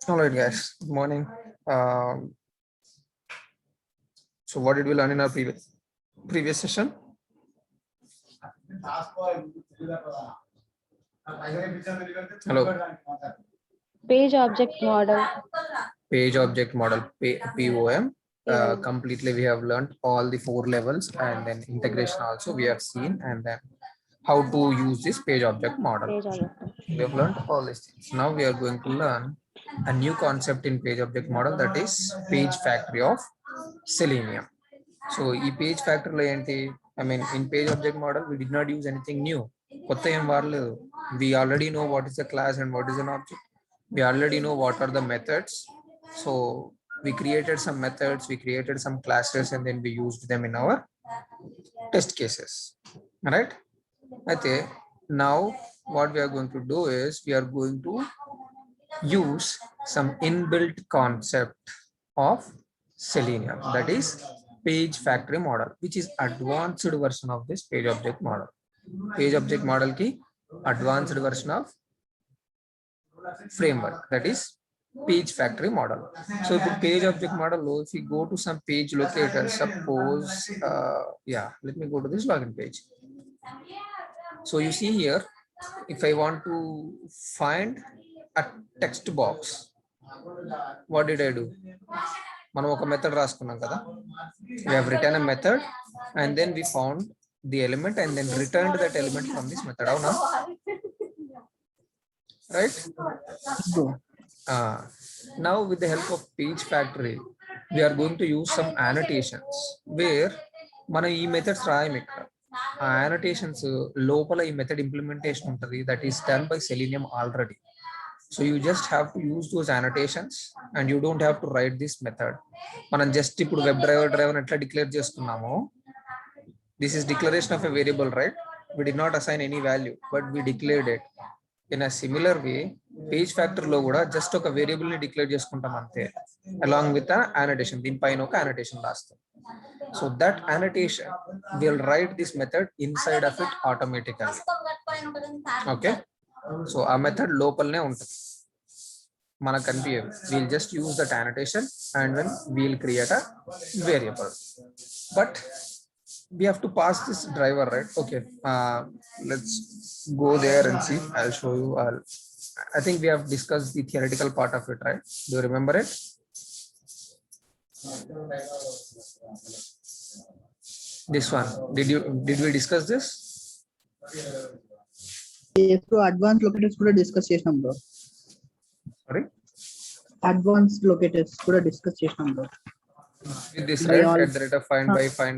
All right, guys. Good morning. So, what did we learn in our previous session? Hello. Page object model. Page object model, POM. Completely, we have learned all the 4 levels, and then integration also we have seen, and then how to use this page object model. We have learned all these things. Now we are going to learn a new concept in page object model, that is page factory of Selenium. So, e page factory I mean, in page object model, we did not use anything new. We already know what is the class and what is an object. We already know what are the methods. So we created some methods, we created some classes, and then we used them in our test cases. Right? Now what we are going to do is we are going to use some inbuilt concept of Selenium, that is page factory model, which is advanced version of this page object model. Page object model ki advanced version of framework, that is page factory model. So page object model, if you go to some page locator, suppose let me go to this login page. So you see here, if I want to find a text box, what did I do? మనం ఒక method రాసుకున్నాం కదా. We have written a method and then we found the element and then returned that element from this method. అవునా? Right? Now with the help of page factory, we are going to use some annotations where మనం ఈ methods రాయం ఇక్కడ. ఆ annotations లోపల ఈ method implementation ఉంటుంది, that is done by Selenium already. So you just have to use those annotations and you don't have to write this method. మనం just ఇప్పుడు web driver ఎట్లా డిక్లేర్ చేసుకున్నామో, this is declaration of a variable, right? We did not assign any value, but we declared it. In a similar way, page factory లో కూడా just ఒక variable ని declare చేసుకుంటాం అంతే, along with an annotation. దీనిపైన ఒక annotation రాస్తాం. So that annotation will write this method inside of it automatically. Okay. So ఆ మెథడ్ లోపలనే ఉంటుంది, మనకు కనిపించదు. We'll just use that annotation and then we'll create a variable. But we have to pass this driver, right? Okay. Let's go there and see. I'll show you. I think we have discussed the theoretical part of it, right? Do you remember it? This one. Did we discuss this? Yes, bro. Advanced locators could discuss చేసినాం bro. Sorry? Advanced locators could discuss చేసినాం bro. With this, right? At the rate of find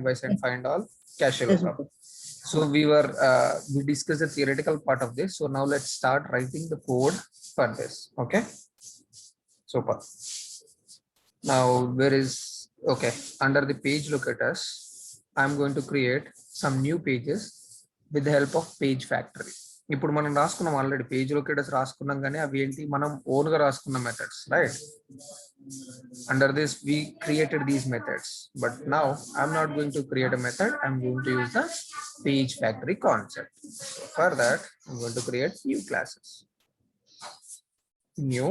by, send, find all, cache lookup. So we discussed the theoretical part of this. So now let's start writing the code for this. Okay. Super. Now under the page locators, I'm going to create some new pages with the help of page factory. ఇప్పుడు మనం రాసుకున్నాం already page locators రాసుకున్నాం, కానీ అవి ఏంటి మనం own గా రాసుకున్న methods, right? Under this we created these methods, but now I'm not going to create a method. I'm going to use the page factory concept. So for that, I'm going to create new classes. New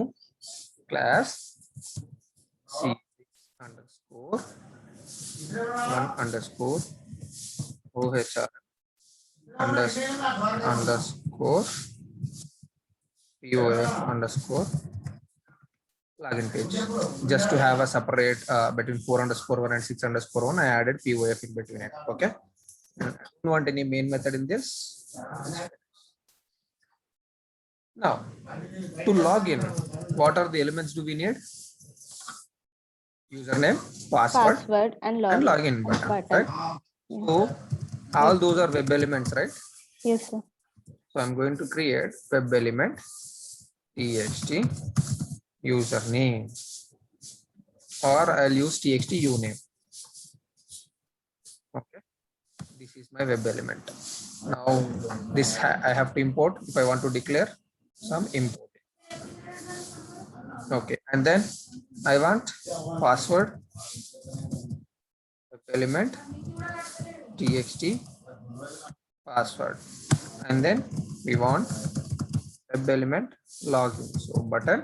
class c underscore 1 underscore ohr underscore pof underscore login page. Just to have a separate between 4_1 and 6_1, I added pof in between it. Okay. I don't want any main method in this. Now to log in, what are the elements do we need? Username, password and login button. Right? So all those are web elements, right? Yes, sir. So I'm going to create web element txt username, or I'll use txt uname. Okay, this is my web element. Now this I have to import if I want to declare some import. Okay, and then I want password web element txt password, and then we want web element login. So button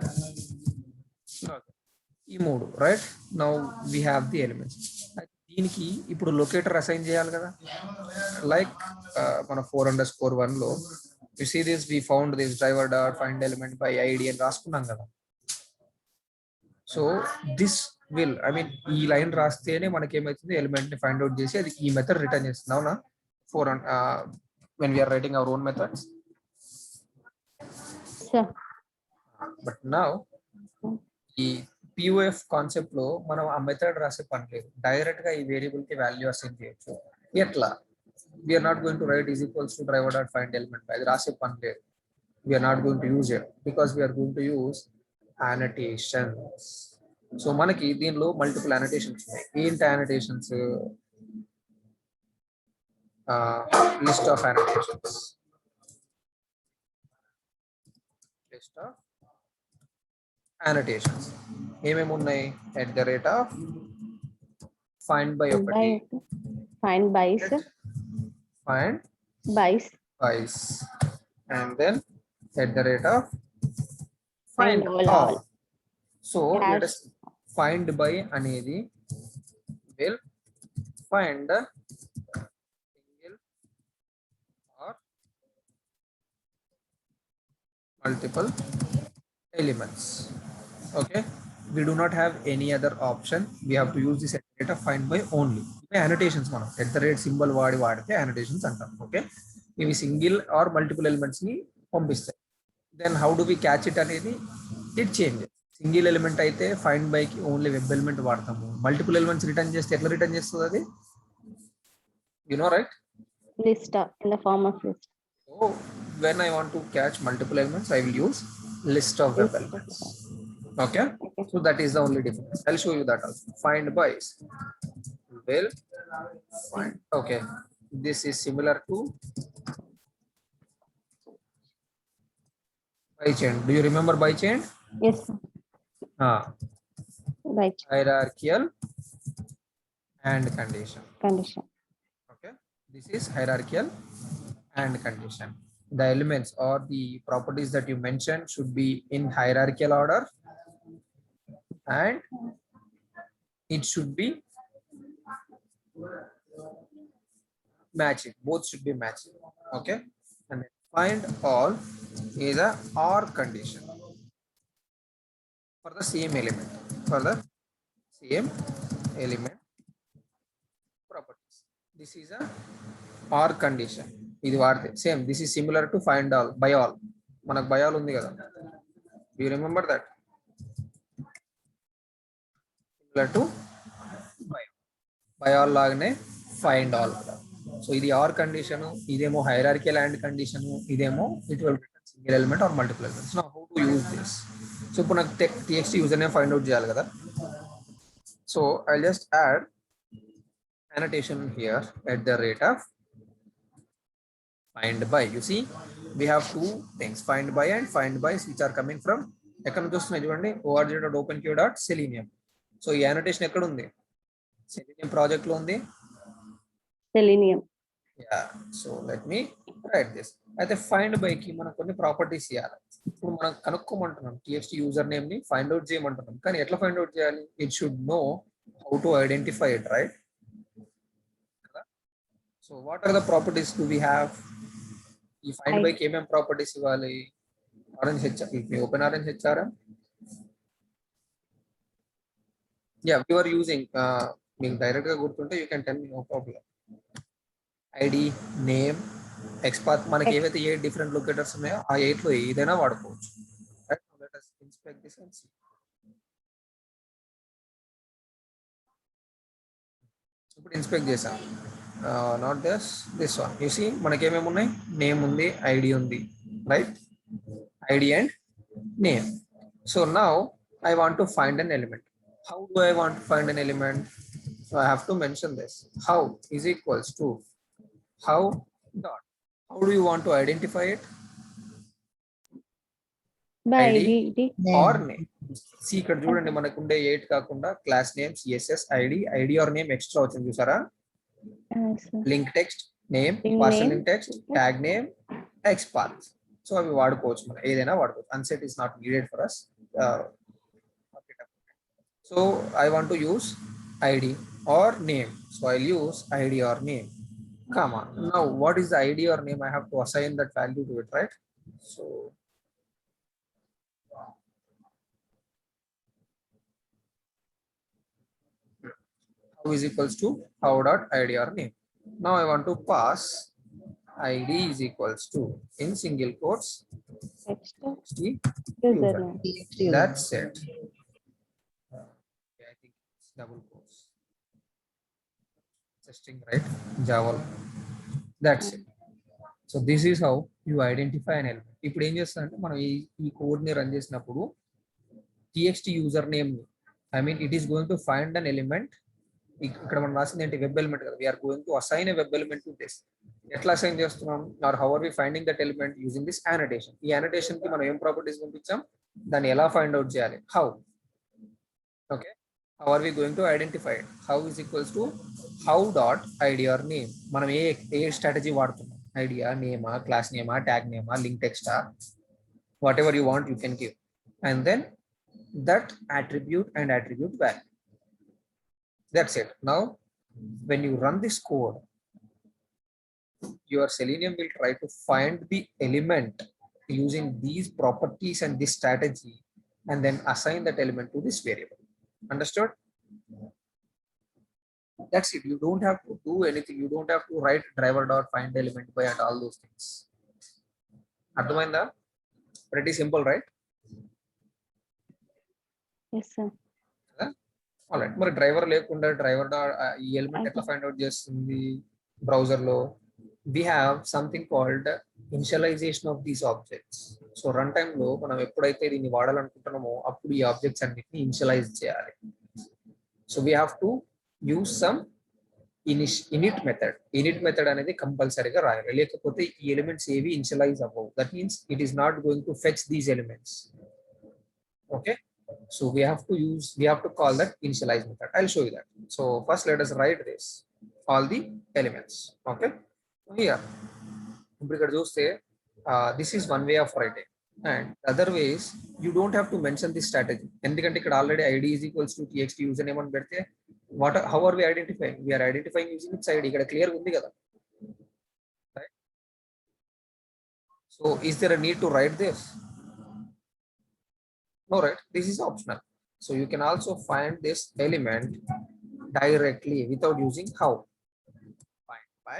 ఈ మూడు right. Now we have the elements. దీనికి ఇప్పుడు locator assign చేయాలి కదా, like మన 4_1 లో you see this we found this driver dot find element by ID అని రాసుకున్నాం కదా. So this will I mean ఈ లైన్ రాస్తేనే మనకి ఏమైతుంది, ఎలిమెంట్ ని ఫైండ్ అవుట్ చేసి అది ఈ మెథడ్ రిటర్న్ చేస్తుంది. అవునా? when we are writing our own methods. Sure. But now ఈ POF కాన్సెప్ట్ లో మనం ఆ మెథడ్ రాసే పని లేదు, డైరెక్ట్ గా ఈ వేరియబుల్ కి వాల్యూ అసైన్ చేయొచ్చు. ఎట్లా? We're not going to write is equals to driver dot find element, అది రాసే పని లేదు. We're not going to use it because we're going to use annotations. So మనకి దీనిలో మల్టిపుల్ annotations ఉన్నాయి. ఏంటి annotations? List of annotations. List of annotations ఏమేమి ఉన్నాయి? At the rate of find by ఒకటి, Find bys, find bys, bys, and then at the rate of find find all. All. So Hash. Let us find by అనేది will find a single or multiple elements. Okay, we do not have any other option, we have to use this data find by only. Annotations మనం at the rate symbol వాడితే annotations అంటాం. Okay, ఇవి single or multiple elements ని పంపిస్తాయి. Then how do we catch it అనేది it change. Single element అయితే find by కి only web element వాడతాము. మల్టిపుల్ ఎలిమెంట్స్ రిటర్న్ చేస్తే ఎట్లా రిటర్న్ చేస్తుంది అది? You know right? list in the form of list. So when I want to catch multiple elements, I will use list of web elements. Okay, so that is the only difference. I'll show you that also. Find bys will find. Okay, this is similar to by chain. Do you remember by chain? Yes, sir. Right. Hierarchical and condition. Condition. Okay, this is hierarchical and condition. The elements or the properties that you mentioned should be in hierarchical order, and it should be matching. Both should be matching. Okay, and then find all is a or condition for the same element. For the same element properties, this is a or condition. ఇది వాడితే same this is similar to find all by all. మనకు by all ఉంది కదా, you remember that? Similar to by all లాగానే find all. So ఇది or condition, ఇదేమో hierarchical and condition, ఇదేమో it will return single element or multiple elements. Now how to use this? So ఇప్పుడు నాకు TXT user name find out చేయాలి కదా. So I just add annotation here at the rate of find by. You see we have two things, find by and find bys, which are coming from ఎక్కడ నుంచి వస్తున్నాయి చూడండి, org.openq.selenium. So ఈ annotation ఎక్కడ ఉంది? Selenium project లో ఉంది. Selenium. Yeah, so let me write this. అయితే ఫైండ్ బై కి మనం కొన్ని ప్రాపర్టీస్ ఇవ్వాలి. ఇప్పుడు మనం కనుక్కోమంటున్నాం, TXT యూజర్ నేమ్ ని ఫైండ్ అవుట్ చేయమంటున్నాం, కానీ ఎట్లా ఫైండ్ అవుట్ చేయాలి? It should know how to identify it, right? So what are the properties do we have? ఈ ఫైండ్ బై కి ఏమేం ప్రాపర్టీస్ ఇవ్వాలి? ఆరెంజ్ హెచ్ఆర్, మీ open orange HRM. Yeah, we are using, మీకు డైరెక్ట్ గా గుర్తుంటే you can tell me, no problem. ID, name, XPath, మనకి ఏవైతే 8 డిఫరెంట్ లొకేటర్స్ ఉన్నాయో ఆ 8 లో ఏదైనా వాడుకోవచ్చు. Right, let us inspect this and see. ఇప్పుడు ఇన్స్పెక్ట్ చేసాం, not this one. You see మనకి ఏమేమి ఉన్నాయి? నేమ్ ఉంది, ఐడి ఉంది, right? ID and name. So now I want to find an element. How do I want to find an element? So I have to mention this. How is equals to how dot. How do you want to identify it? By ID ID. Or name. C ఇక్కడ చూడండి, మనకు ఉండే 8 కాకుండా class name, CSS, ID are name extra వచ్చింది చూసారా? Link text, name, parcel link text, tag name, XPath. So అవి వాడుకోవచ్చు, మనం ఏదైనా వాడుకోవచ్చు. Unset is not needed for us. So I want to use id or name, so I'll use id or name, comma. Now what is the id or name? I have to assign that value to it, right? So how is equals to how dot id or name. Now I want to pass id is equals to in single quotes Next, the user. username. That's it. I think it's double quotes. Testing, right? Java. That's it. So this is how you identify an element. ఇప్పుడు ఏం చేస్తారంటే మనం ఈ కోడ్ని run చేసినప్పుడు TXT user name, I mean it is going to find an element. ఇక్కడ మనం రాసింది ఏంటి? వెబ్ ఎలిమెంట్ కదా. We're going to assign a web element to this. ఎట్లా అసైన్ చేస్తున్నాం? Or how are we finding that element using this annotation. ఈ annotation కి మనం ఏం ప్రాపర్టీస్ పంపించాం, దాన్ని ఎలా ఫైండ్ అవుట్ చేయాలి, how. Okay, how are we going to identify it? How is equals to how dot id or name. మనం ఏ స్ట్రాటజీ వాడుతున్నాం? ఐడియా, నేమా, క్లాస్ నేమా, ట్యాగ్ నేమా, లింక్ టెక్స్టా, whatever you want you can give, and then that attribute and attribute value. That's it. Now when you run this code, your Selenium will try to find the element using these properties and this strategy, and then assign that element to this variable. Understood? That's it. You don't have to do anything. You don't have to write driver dot find element by and all those things. Ardhamainda? Pretty simple, right? Yes, sir. All right. మరి driver లేకుండా driver ఈ element ఎట్లా find out చేస్తుంది browser లో? We have something called initialization of these objects. So run time లో మనం ఎప్పుడైతే దీన్ని వాడాలనుకుంటున్నామో అప్పుడు ఈ ఆబ్జెక్ట్స్ అన్నిటిని ఇనిషియలైజ్ చేయాలి. So we have to use some in it method. In it method అనేది కంపల్సరీగా రాయాలి, లేకపోతే ఈ ఎలిమెంట్స్ ఏవి ఇనిషియలైజ్ అవ్వవు. That means it is not going to fetch these elements. Okay, so we have to call that initialize method. I'll show you that. So first let us write this, all the elements. Okay, here ఇప్పుడు ఇక్కడ చూస్తే this is one way of writing, and other ways you don't have to mention this strategy. ఎందుకంటే ఇక్కడ already id is equals to txt username అని పెడితే how are we identifying? We are identifying using its id. ఇక్కడ clear ఉంది కదా, right? So is there a need to write this? No, right? This is optional. So you can also find this element directly without using how. Find by.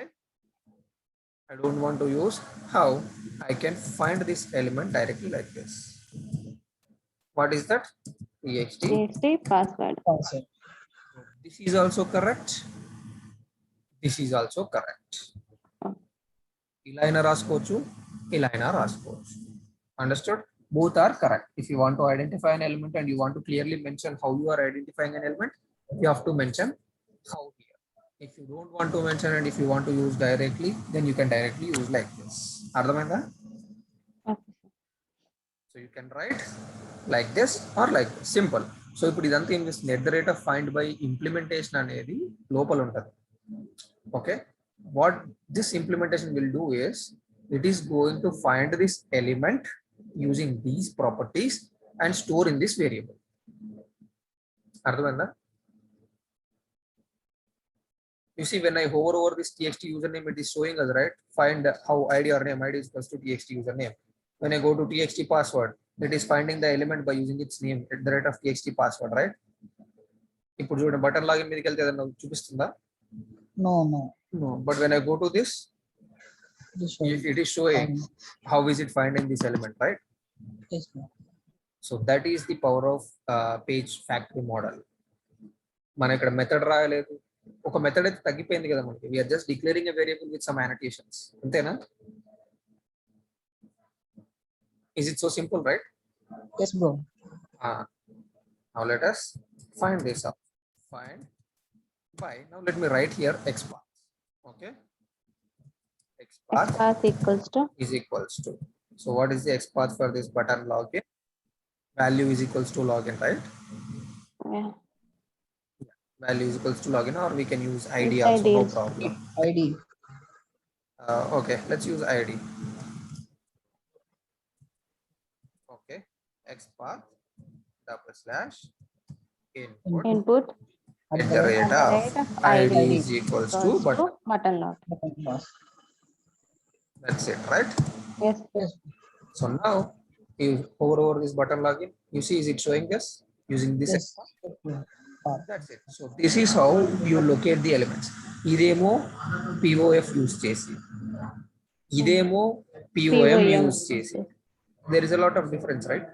I don't want to use how. I can find this element directly like this. What is that? txt. TXT password. This is also correct. This is also correct. ఇలా అయినా రాసుకోవచ్చు, ఇలా అయినా రాసుకోవచ్చు. Understood? Both are correct. If you want to identify an element and you want to clearly mention how you are identifying an element, you have to mention how here. If you don't want to mention and if you want to use directly, then you can directly use like this. Ardhamainda? Okay, sir. So you can write like this or like this. Simple. So ఇప్పుడు ఇదంతా ఏం చేస్తుంది? At the rate of find by implementation అనేది లోపల ఉంటుంది. Okay, what this implementation will do is it is going to find this element using these properties and store in this variable. Ardhamainda? You see, when I hover over this txt username, it is showing us, right? Find how id or name. Id is equals to txt username. When I go to txt password, it is finding the element by using its name at the rate of txt password, right? ఇప్పుడు చూడండి, button login మీదకి వెళ్తే ఏదైనా చూపిస్తుందా? No. No. But when I go to this, it is showing how is it finding this element, right? Yes, no. So that is the power of page factory model. మన ఇక్కడ method రాయలేదు, ఒక method అయితే తగ్గిపోయింది కదా మనకి. We're just declaring a variable with some annotations. అంతేనా? Is it so simple, right? Yes, bro. Now let us find this out. Find by. Now let me write here xpath. Okay, xpath Xpath equals to is equals to. So what is the xpath for this button login? Value is equals to login, right? yeah, Value is equals to login, or we can use id Its also, ID no is- problem. ID. Okay, let's use id. Okay, xpath double slash input Input at the rate at the of rate of id ID is equals to equals button. to button log. That's it, right? Yes. So now you hover over this button login. You see, is it showing this using this? Yes. That's it. So this is how you locate the elements. ఇదేమో POF use చేసి, ఇదేమో POM use చేసి. There is a lot of difference, right?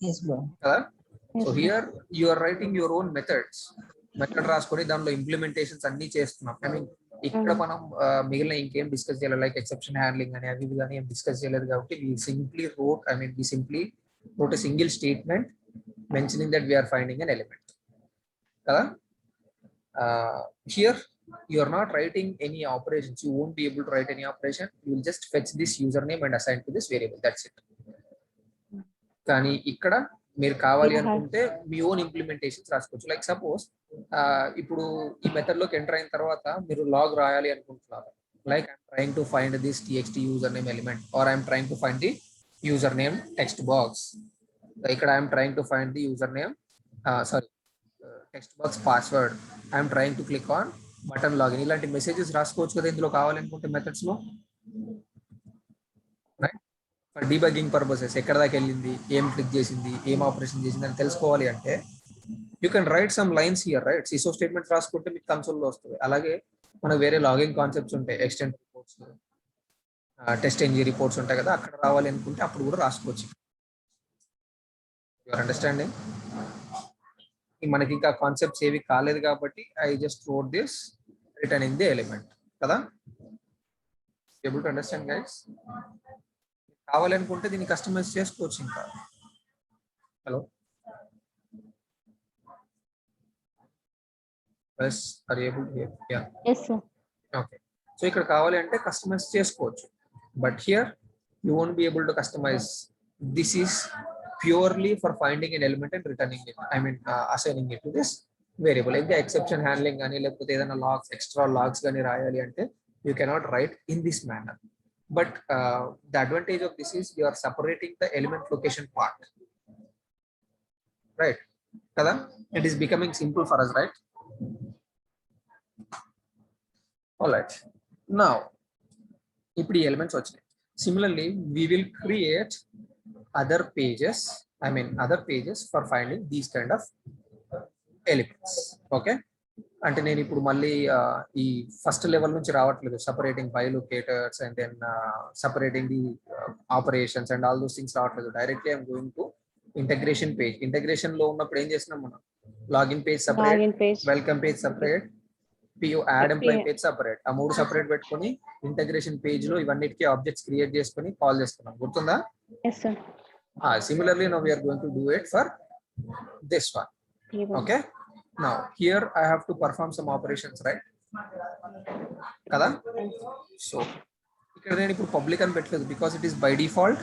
Yes, bro. So here you are writing your own methods. Method రాసుకొని దానిలో implementations అన్ని చేస్తున్నాం. I mean ఇక్కడ మనం మిగిలిన ఇంకేం డిస్కస్ చేయాలి, లైక్ ఎక్సెప్షన్ హ్యాండ్లింగ్ అని అవి కానీ ఏం డిస్కస్ చేయలేదు కాబట్టి we simply wrote a single statement mentioning that we are finding an element. Here you are not writing any operations. You won't be able to write any operation. You will just fetch this username and assign to this variable. That's it. కానీ ఇక్కడ మీరు కావాలి అనుకుంటే మీ own implementations రాసుకోవచ్చు. Like suppose ఇప్పుడు ఈ method లోకి enter అయిన తర్వాత మీరు లాగ్ రాయాలి అనుకుంటున్నారు. Like I'm trying to find this txt user name element, or I'm trying to find the user name text box. ఇక్కడ I'm trying to find the user name text box password. I'm trying to click on button login. ఇలాంటి messages రాసుకోవచ్చు కదా ఇందులో కావాలనుకుంటే methods లో. For debugging purposes ఎక్కడ దాకా వెళ్ళింది, ఏం క్లిక్ చేసింది, ఏం ఆపరేషన్ చేసింది అని తెలుసుకోవాలి అంటే you can write some lines here, right? Sysout statements రాసుకుంటే మీకు కన్సోల్ లో వస్తుంది. అలాగే మనకు వేరే లాగింగ్ కాన్సెప్ట్స్ ఉంటాయి, extent reports, test NG reports ఉంటాయి కదా, అక్కడ రావాలి అనుకుంటే అప్పుడు కూడా రాసుకోవచ్చు. Your understanding? మనకి ఇంకా కాన్సెప్ట్స్ ఏవి కాలేదు కాబట్టి I just wrote this returning the element కదా. Able to understand guys? కావాలనుకుంటే దీన్ని కస్టమైజ్ చేసుకోవచ్చు ఇంకా. Hello, yes, are able to hear? Yeah, Yes, sir. Okay. So ఇక్కడ కావాలి అంటే కస్టమైజ్ చేసుకోవచ్చు, but here you won't be able to customize. This is purely for finding an element and returning it, I mean assigning it to this variable. ఇంకా exception handling కానీ లేకపోతే ఏదైనా logs, extra logs కానీ రాయాలి అంటే you cannot write in this manner. But the advantage of this is you are separating the element location part, right? Kada? It is becoming simple for us, right? All right. Now, ఇప్పుడు ఈ elements వచ్చాయి. Similarly, we will create other pages for finding these kind of elements. Okay? అంటే నేను ఇప్పుడు మళ్ళీ ఈ first level నుంచి రావట్లేదు, separating by locators and then separating the operations and all those things రావట్లేదు. Directly I'm going to integration page. Integration లో ఉన్నప్పుడు ఏం చేస్తున్నాం మనం? Login page separate, welcome page separate, PO add employee page separate. ఆ మూడు సపరేట్ పెట్టుకొని integration page లో ఇవన్నిటికీ ఆబ్జెక్ట్స్ క్రియేట్ చేసుకొని కాల్ చేస్తున్నాం. గుర్తుందా? Yes, sir. Similarly, now we are going to do it for this one. Okay. Now here I have to perform some operations, right? Kada? So ఇక్కడ నేను ఇప్పుడు public అని పెట్టలేదు because it is by default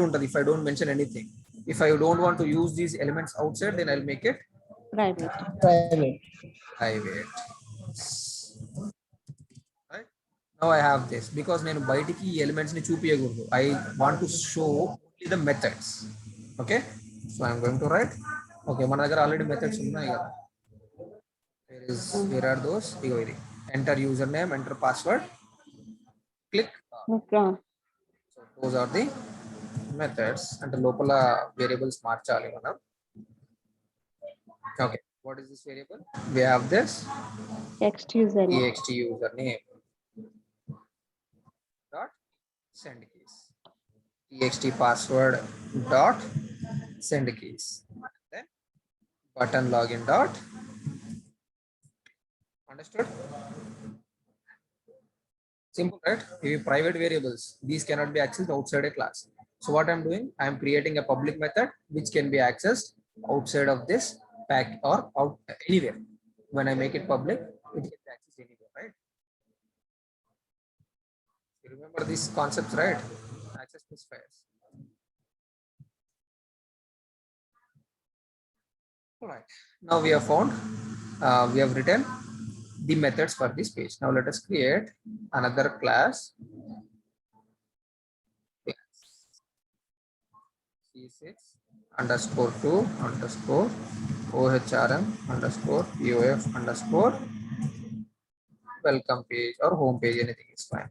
ఉంటుంది. If I don't mention anything, if I don't want to use these elements outside, then I'll make it Private. Right? Now I have this because నేను బయటికి ఈ elements ని చూపించకూడదు. I want to show only the methods. Okay, so I'm going to write. Okay, మన దగ్గర already methods ఉన్నాయి కదా. Where are those? Enter username, enter password, click. Okay. So those are the methods and the local variables marchali manam. Okay, what is this variable? We have this Text username. txt username dot send keys, txt password dot send keys, then button login dot. Understood? Simple, right? If private variables, these cannot be accessed outside a class. So what I'm doing, I'm creating a public method which can be accessed outside of this pack or out anywhere. When I make it public, it can be accessed anywhere, right? You remember these concepts, right? Access specifiers. All right. Now we have found, we have written the methods for this page. Now let us create another class. C6 _2 _ OHRM underscore POF underscore welcome page or home page, anything is fine.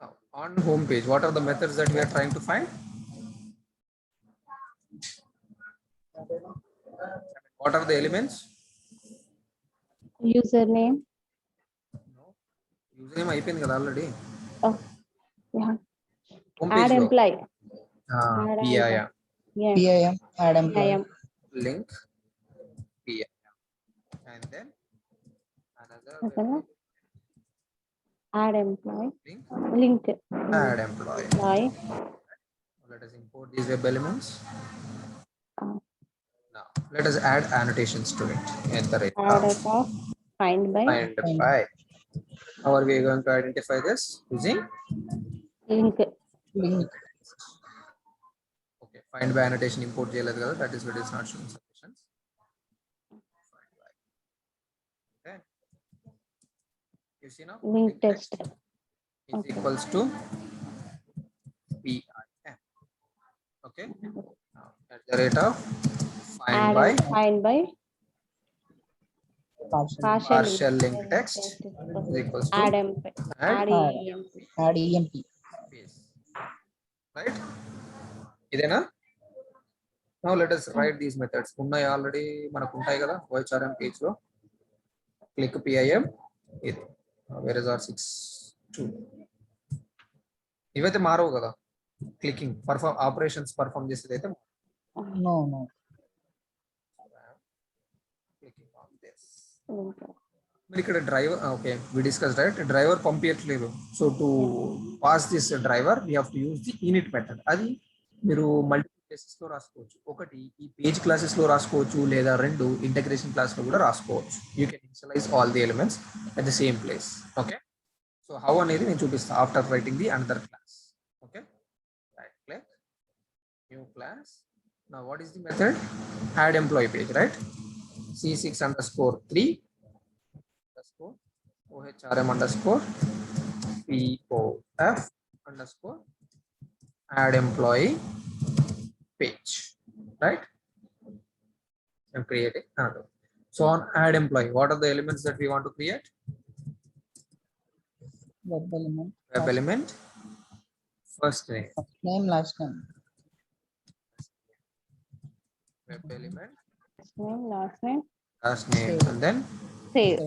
Now on home page, what are the methods that we are trying to find? What are the elements? Username. Username అయిపోయింది కదా already. Oh, yeah. Home Add page లో employee. Add PIM Yeah. PIM, add employee. PIM. link PIM and then another Okay. web Add employee. link Link. add employee. Employee. Let us import these web elements. Uh, Now let us add annotations to it. Enter it. Add of find by Find by. How are we going to identify this? Using link. Link. okay. Find by annotation import చేయలేదు కదా. That is what is not showing sufficient. Find by. Okay. You see now? Link test. Is Okay. equals to PIM. Okay. Now at the rate of find by partial link text is equals to add employee. add Add EMP. space. Right? ఇదేనా? Now let us write these methods. ఉన్నాయి already మనకు ఉంటాయి కదా OHRM page లో. Click PIM ఇది. Where is our 6.2? ఇవైతే మారవు కదా. క్లికింగ్ పర్ఫార్మ్ ఆపరేషన్స్ పర్ఫార్మ్ చేసేది అయితే No. Clicking on this. మరి ఇక్కడ driver okay we discuss right driver పంపించట్లేదు. So to pass this driver we have to use the init method. అది మీరు మల్టిపుల్ ప్లేసెస్ లో రాసుకోవచ్చు. ఒకటి ఈ పేజ్ క్లాసెస్ లో రాసుకోవచ్చు లేదా రెండు ఇంటగ్రేషన్ క్లాస్ లో కూడా రాసుకోవచ్చు. You can initialise all the elements at the same place. Okay so how అనేది నేను చూపిస్తాను after writing the another class. Okay right click new class. Now what is the method? Add employee page right. C6_3 OHRM underscore POF underscore add employee page, right? And create another. So on add employee, what are the elements that we want to create? Web element. Web element, first name. First name, last name. Web element, Last name. and then Save.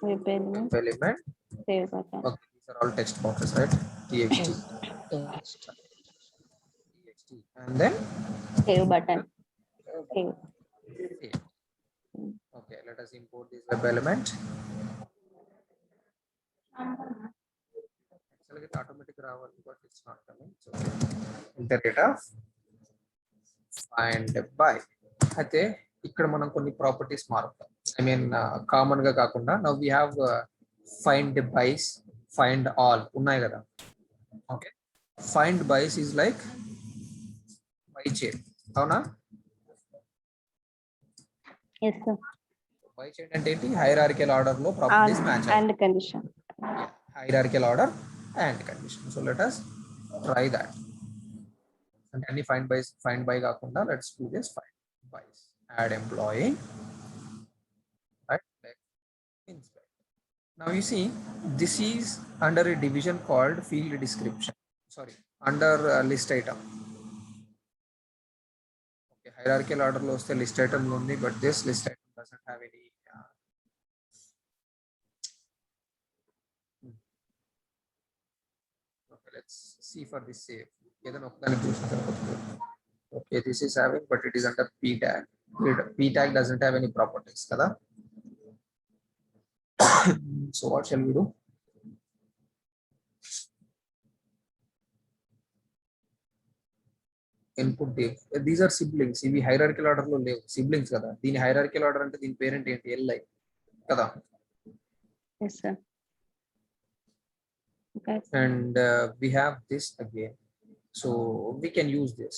Web element. web element. Save button. Okay, these are all text boxes, right? TXT. Text. TXT. And then Save button. Save. save. Okay, let us import this web element. Actually, it's automatic రావాలి, but it's not coming. So, enter it of find by. అయితే ఇక్కడ మనం కొన్ని properties మారుతాం. I mean common గా కాకుండా now we have find bys, find all ఉన్నాయి కదా. Okay find bys is like by chain, అవునా? Yes, sir. బై చైన్ అంటే ఏంటి? హైరార్కికల్ ఆర్డర్ లో properties match And condition. hierarchical order and condition. So let us try that. And any find by కాకుండా let's do this find by. Add employee, right? Inspect. Now you see this is under a division called field description. Sorry, under list item. Okay, hierarchical order lo vasthe list item undi, but this list item doesn't have any okay, let's see for this save. Okay, this is having, but it is under p tag. P tag doesn't have any properties, kada? So what shall we do? Input these are siblings. ఇవి hierarchical order లో లేవు, siblings కదా. దీని hierarchical order అంటే దీని parent ఏంటి? Li కదా. Yes, sir. Okay. And we have this again, so we can use this.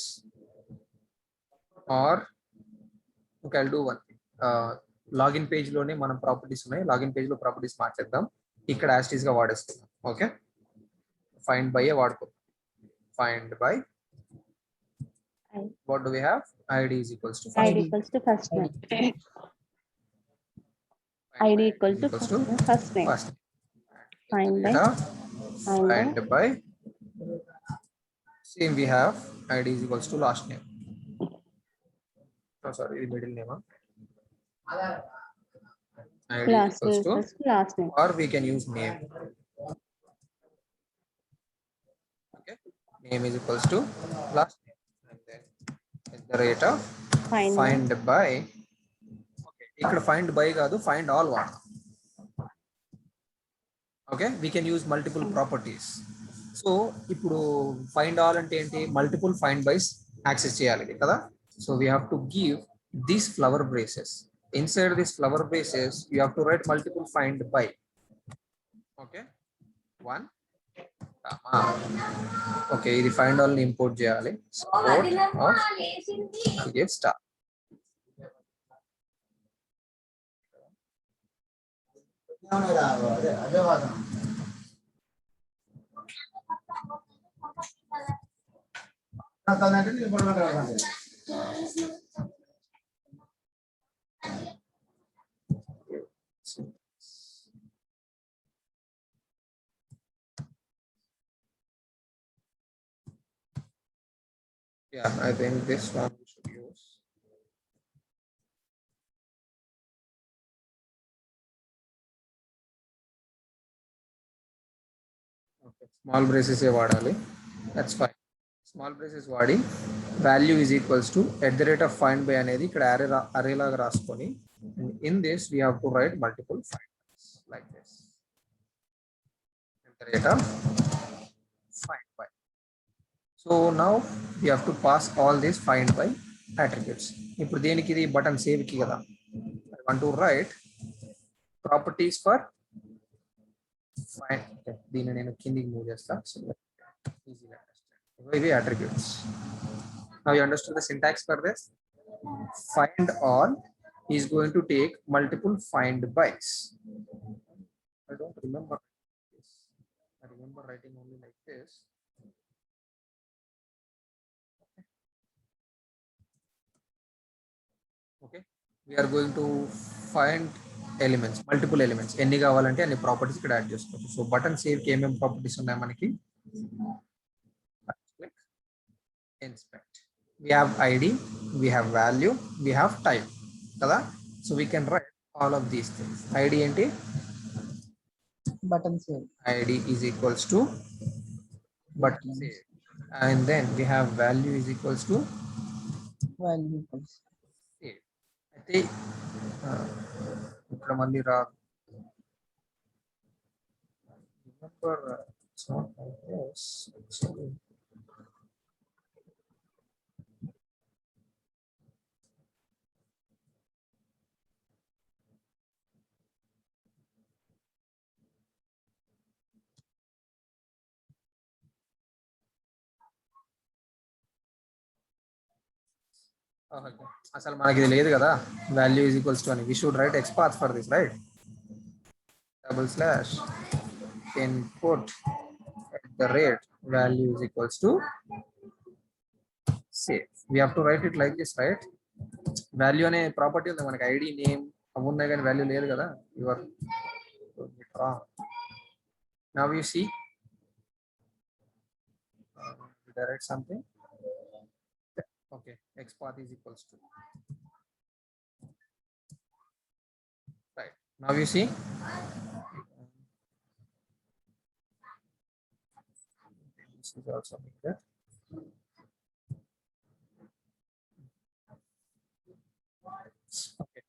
Or okay, I'll do one thing. Login page లోనే మనం ప్రాపర్టీస్ ఉన్నాయి. లాగిన్ పేజ్ లో ప్రాపర్టీస్ మార్చేద్దాం. ఇక్కడ యాస్టీస్ గా వాడేస్తున్నాం. ఓకే ఫైండ్ బై వాడుకో. Find by what do we have? ID is equals to ID equals to first name. ID equal to first name. first. Find by Data find by find by same we have ID is equals to last name. Oh, sorry, middle name. ID last name equals to, equals to last name. or we can use name. Okay, name is equals to last name, and then at the rate of find by. Okay, ఇక్కడ find by కాదు, find all one. Okay, we can use multiple properties. So ఇప్పుడు find all అంటే ఏంటి, multiple find bys access చేయాలి కదా. So we have to give these flower braces. Inside this flower braces you have to write multiple find by. Okay, one comma. Okay, ఇది find all ని import చేయాలి. Support of give star. Yeah, I think this one we should use. Okay, small braces ఏ వాడాలి. That's fine. Small braces వాడి value is equals to at the rate of find by అనేది ఇక్కడ array లాగా రాసుకొని, in this we have to write multiple find bys like this. At the rate of find by. So now we have to pass all these find by attributes. ఇప్పుడు దేనికి ఇది button save కి కదా. I want to write properties for find. దీన్ని నేను కిందికి move చేస్తా. So easy understand. ఇవి attributes. Now you understood the syntax for this. Find all is going to take multiple find bys. I don't remember this. I remember writing only like this. Okay, we are going to find elements, multiple elements. ఎన్ని కావాలంటే అన్ని properties ఇక్కడ add చేసుకోవచ్చు. So button save కి ఏమేం properties ఉన్నాయి మనకి? Inspect. We have ID, we have value, we have type కదా. So we can write all of these things. ID ఏంటి? button save. ID is equals to button save, and then we have value is equals to Value equals. save. అయితే ఇక్కడ మళ్ళీ రా. Remember, it's not like this actually. అసలు మనకి ఇది లేదు కదా, వాల్యూ ఈజ్ ఈక్వల్స్ టు అని. We should write x path for this, right? Double slash input at the rate value is equals to save. We have to write it like this, right? Value అనే property ఉంది మనకి, ID name అవి ఉన్నాయి కానీ value లేదు కదా. Your now you see direct something. Okay, x path is equals to, right? Now you see this is also there. Okay.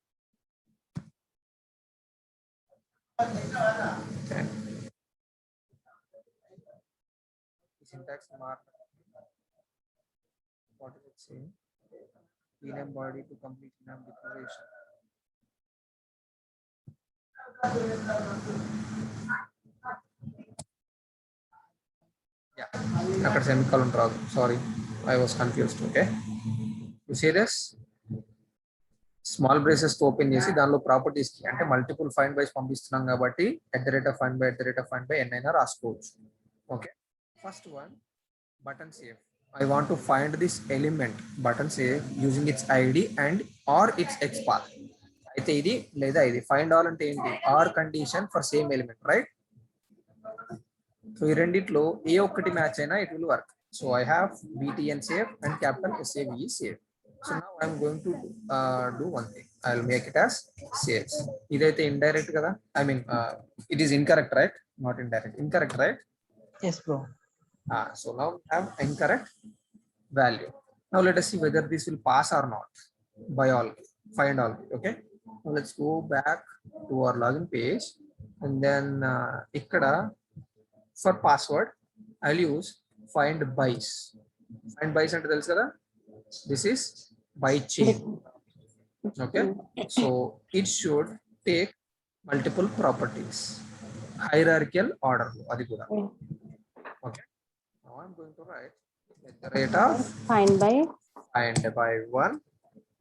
Okay. Syntax mark. What does it say? Ename body to complete ename declaration. Yeah, అక్కడ semicolon రాదు. Sorry, I was confused. Okay, you see this? Small braces open చేసి దానిలో properties కి అంటే multiple find buys పంపిస్తున్నాం కాబట్టి @find by ఎన్నైనా రాసుకోవచ్చు. Okay, first one button save. I want to find this element button say using its id and or its xpath అయితే ఇది లేదా ఇది ఫైండ్ ఆల్ అంటే ఏంటి or condition for same element right so ఈ రెండిట్లో ఏ ఒక్కటి మ్యాచ్ అయినా it will work so I have btn save and capital save is save so now I'm going to do one thing I will make it as saves ఇదైతే indirect కదా I mean it is incorrect right not indirect incorrect right Yes, bro. So now we have incorrect value. Now let us see whether this will pass or not by all find all. Okay. Now let's go back to our login page and then ikkada for password I'll use find bys. Find bys ante telusu kada. This is by chain. Okay. So it should take multiple properties. Hierarchical order adi kuda. Okay. Now I'm going to write at the rate of Find by 1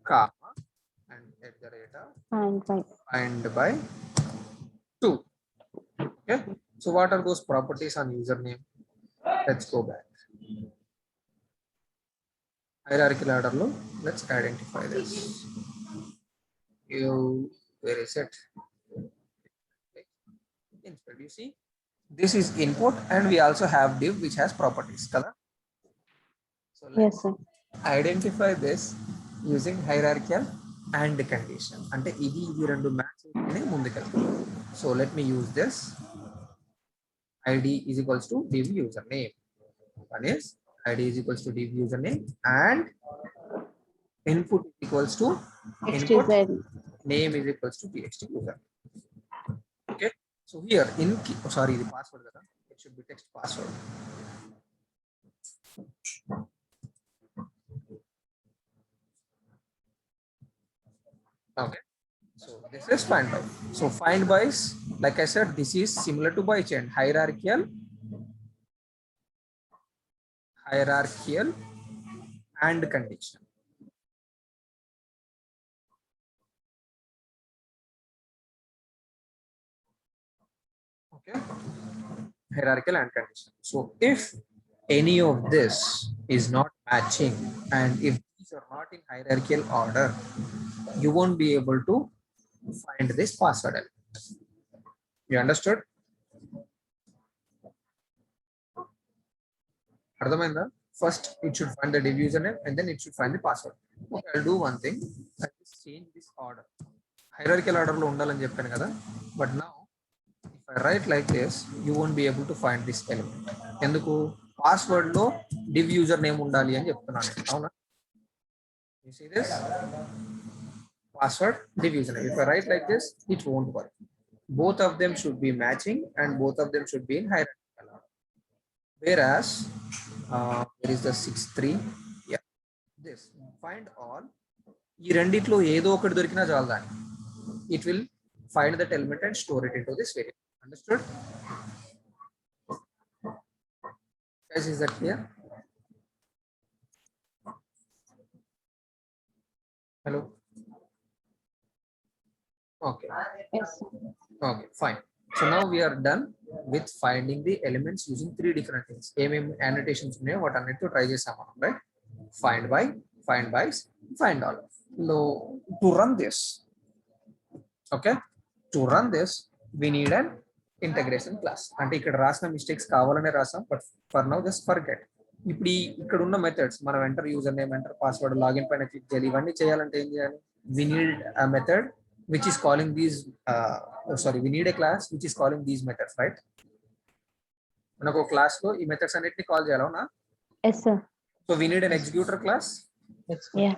comma and at the rate of find by 2. Okay. So what are those properties on username? Let's go back. Hierarchical order lo, let's identify this. Where is it? Instead, you see, this is input and we also have div which has properties. Color. So let's yes sir. identify this using hierarchical and condition. Ante idi rendu match aytene mundukeltam. So let me use this. id is equals to div username. One is id is equals to div username and input is equals to input XTZ. name is equals to txt user. Okay. So here in key, oh, sorry, the password kada. It should be text password. Okay. So this is find by. So find by is, like I said, this is similar to by chain, hierarchical and condition. Okay. Hierarchical and condition. So if any of this is not matching and if these are not in hierarchical order, you won't be able to find this password element. You understood? Ardhamainda? First it should find the div username and then it should find the password. Okay, I'll do one thing. I'll just change this order. Hierarchical order lo undalani cheppanu kada, but now if I write like this, you won't be able to find this element. Enduku password lo div username undali ani cheptunnanu. Avuna? You see this? Password div username. If I write like this, it won't work. Both of them should be matching and both of them should be in hierarchical order. Whereas there is the 6-3. Yeah, this find all. ఈ రెండిట్లో ఏదో ఒకటి దొరికినా చాలు దాన్ని. It will find that element and store it into this variable. Understood? Guys, is that clear? Hello. Okay. Yes sir. Okay, fine. So now we are done with finding the elements using 3 different things. Annotations what I need to try this amount, right? Find by, find bys, find all. Now to run this, okay, to run this we need an integration class. అంటే ఇక్కడ రాసిన mistakes కావాలనే రాసాం, but for now just forget. ఇప్పుడు ఇక్కడ ఉన్న methods మనం enter user name, enter password, login పైన క్లిక్ చేయాలి. ఇవన్నీ చేయాలంటే ఏం చేయాలి? We need a method which is calling these we need a class which is calling these methods, right? మనకు క్లాస్ లో ఈ మెథడ్స్ అన్నిటిని కాల్ చేయాలి, అవునా? Yes sir. So we need an executor class. Yes. Yeah.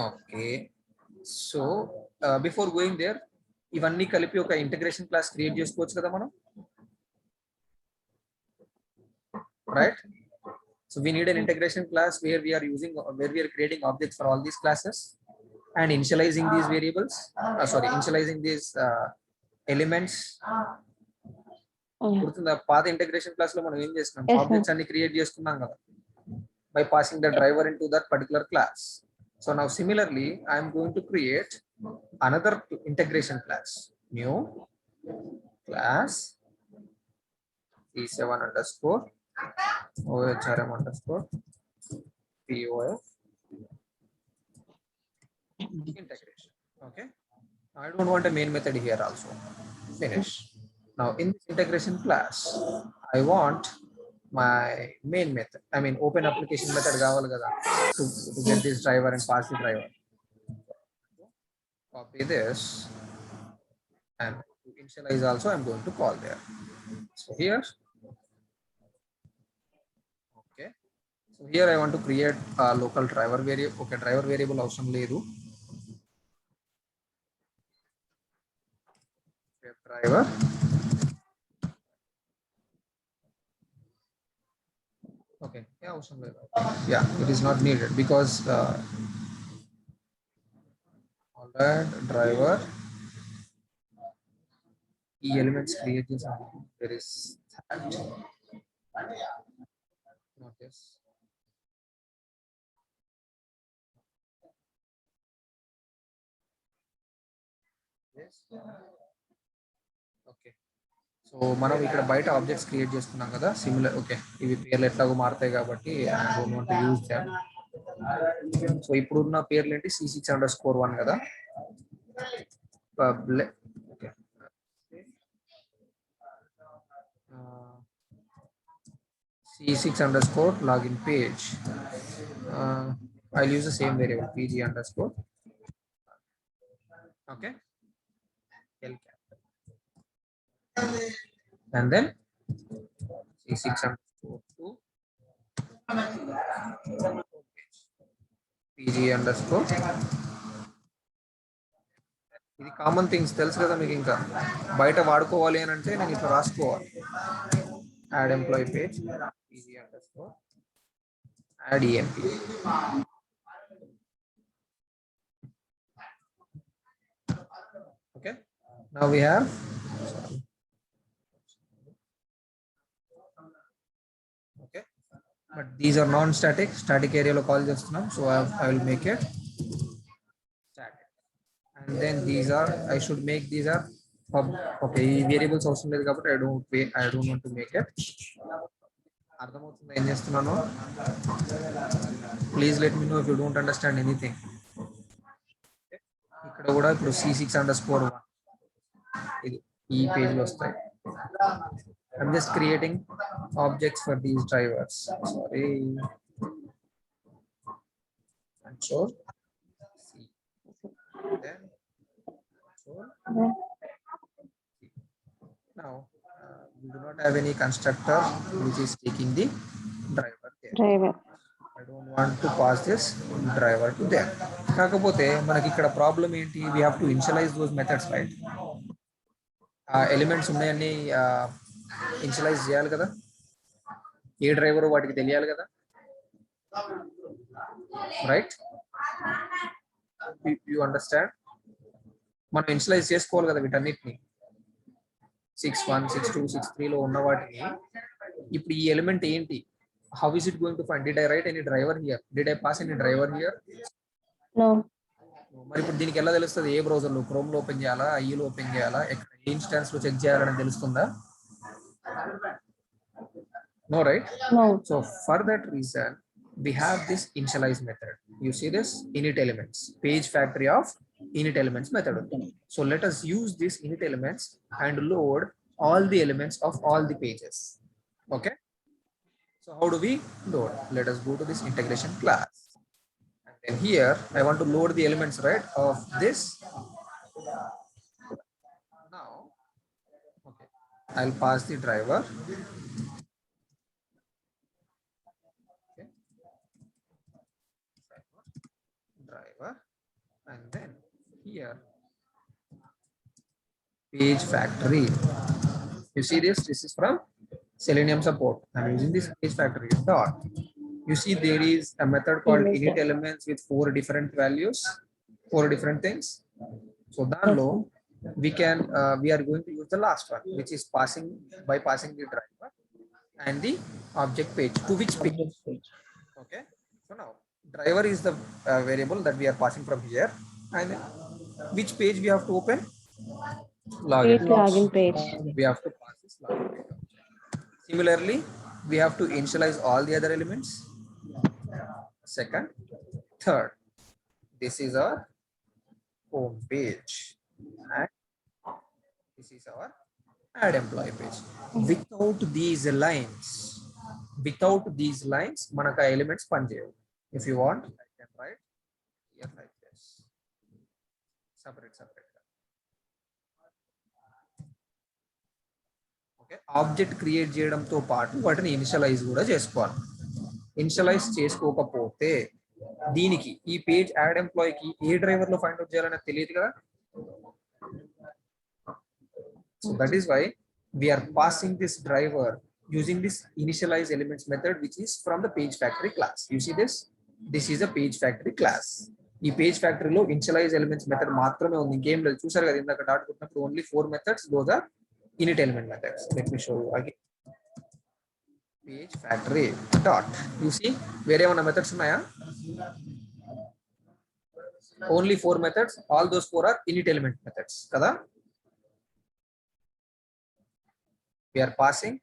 Okay. So before going there, ఇవన్నీ కలిపి ఒక integration class create చేసుకోవచ్చు కదా మనం, right? So we need an integration class where we are creating objects for all these classes and initializing these variables, initializing these elements. గుర్తుందా? పాత integration class లో మనం ఏం చేస్తున్నాం? Yes, sir. ఆబ్జెక్ట్స్ అన్ని క్రియేట్ చేసుకున్నాం కదా by passing the driver into that particular class. So now similarly I am going to create another integration class, new class e7_. OHRM underscore POF integration. Okay. I don't want a main method here also. Finish. Now in this integration class, I want my main method. I mean open application method కావాలి కదా to get this driver and pass the driver. Copy this and to initialize also I'm going to call there. So here, okay. So here I want to create a local driver variable. Okay, driver variable అవసరం లేదు. Driver. Okay, yeah, అవసరం లేదు. Yeah, it is not needed because all that driver ఈ elements create చేసాము. There is that. Not this. Yes. Okay. So మనం ఇక్కడ బయట objects create చేస్తున్నాం కదా సిమిలర్. ఓకే, ఇవి పేర్లు ఎట్లాగో మారుతాయి కాబట్టి యూజ్ చేయాలి. సో ఇప్పుడున్న పేర్లు ఏంటి? C6_1 కదా. Okay, C6_login page. I'll use the same variable pg underscore. Okay, and then C6_2 pg underscore. ఇది కామన్ థింగ్స్ తెలుసు కదా మీకు. ఇంకా బయట వాడుకోవాలి అని అంటే నేను ఇట్లా రాసుకోవాలి. Add employee page pg underscore add emp. Okay, now we have okay, but these are non-static. Static area lo call చేస్తున్నాం. So I will make it static, and then these are, I should make these are pub. Okay, ఈ variables అవసరం లేదు కాబట్టి I don't want to make it. అర్థమవుతుందా ఏం చేస్తున్నాను? Please let me know if you don't understand anything. ఇక్కడ కూడా ఇప్పుడు C6_1 ఇది ఈ పేజ్ లో వస్తాయి. I'm just creating objects for these drivers. Sorry. Control C. Then Control C. Now we do not have any constructor which is taking the driver there. Driver. I don't want to pass this driver to there. కాకపోతే మనకి ఇక్కడ problem ఏంటి? We have to initialize those methods, right? Elements ఉన్నాయని initialise చేయాలి కదా. ఏ driver వాటికి తెలియాలి కదా, రైట్? You understand? మనం ఇనిషియలైజ్ చేసుకోవాలి కదా వీటన్నిటిని. 6:1, 6:2, 6:3 లో ఉన్న వాటిని ఇప్పుడు ఈ ఎలిమెంట్ ఏంటి? How is it going to find? Did I right any driver here? Did I pass any driver here? No. మరి ఇప్పుడు దీనికి ఎలా తెలుస్తుంది? ఏ బ్రౌజర్లో? క్రోమ్ లో ఓపెన్ చేయాలా? ఐఈలో ఓపెన్ చేయాలా? ఎక్కడ ఏ ఇన్స్టాన్స్ లో చెక్ చేయాలని తెలుస్తుందా? No, right? No. So for that reason we have this initialize method. You see this init elements, page factory of init elements method. So let us use this init elements and load all the elements of all the pages. Okay, so how do we load? Let us go to this integration class, and then here I want to load the elements, right, of this. Now okay, I'll pass the driver. And then here page factory. You see this is from Selenium support. I'm using this page factory dot. You see there is a method called init elements with 4 different values, 4 different things. So danlo we are going to use the last one, which is passing by passing the driver and the object page. To which page? Okay, so now driver is the variable that we are passing from here, and which page we have to open? Login Login page. We have to pass this login page. Similarly, we have to initialize all the other elements. Second, third, this is our home page and this is our add employee page. Without these lines మనకు ఆ elements పనిచేయవు. If you want, I can write here like this, separate. Okay, object create చేయడంతో పాటు వాటిని initialise కూడా చేసుకోవాలి. Initialise చేసుకోకపోతే దీనికి ఈ పేజ్ యాడ్ ఎంప్లాయీకి ఏ డ్రైవర్ లో ఫైండ్ అవుట్ చేయాలనేది తెలియదు కదా. So that is why we are passing this driver using this initialize elements method, which is from the page factory class. You see this is a page factory class. ఈ page ఫ్యాక్టరీలో initialize elements method మాత్రమే ఉంది, ఇంకేం లేదు. చూసారు కదా ఇందాక dot కొట్టినప్పుడు only 4 methods, those are init element methods. Let me show you again. Page factory dot, you see where ఏమైనా methods ఉన్నాయా? Only 4 methods, all those 4 are init element methods kada. We are passing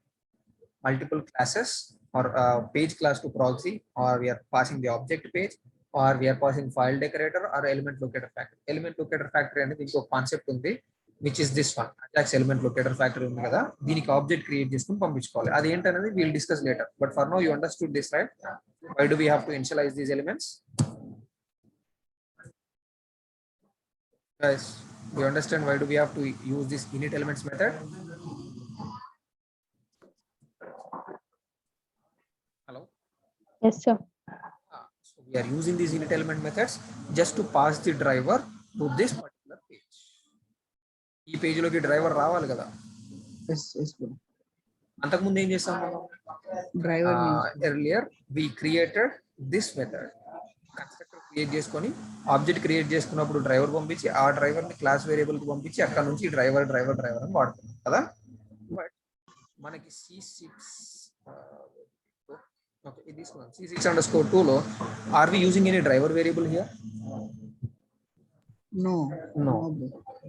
multiple classes or page class to proxy, or we are passing the object page, or we are passing file decorator or element locator factory. Element locator factory అనేది ఇంకో concept ఉంది, which is this one, Ajax element locator factory ఉంది కదా, దీనికి object create చేసుకుని పంపించుకోవాలి. అది ఏంటనేది we'll discuss later, but for now you understood this, right? Why do we have to initialize these elements? Guys, do you understand why do we have to use this init elements method? Hello? Yes, sir. So we are using these init element methods just to pass the driver to this particular page. ఈ page లోకి driver రావాలి కదా. yes bro. అంతకు ముందు ఏం చేస్తాం మనం? Driver earlier we created this method, constructor create చేసుకొని ఆబ్జెక్ట్ క్రియేట్ చేసుకున్నప్పుడు డ్రైవర్ పంపించి ఆ డ్రైవర్ ని క్లాస్ వేరియబుల్ కి పంపించి అక్కడ నుంచి డ్రైవర్ అని వాడుతున్నాం కదా. బట్ మనకి C6 okay, this one C6_2 లో are we using any driver variable here? no No. bro.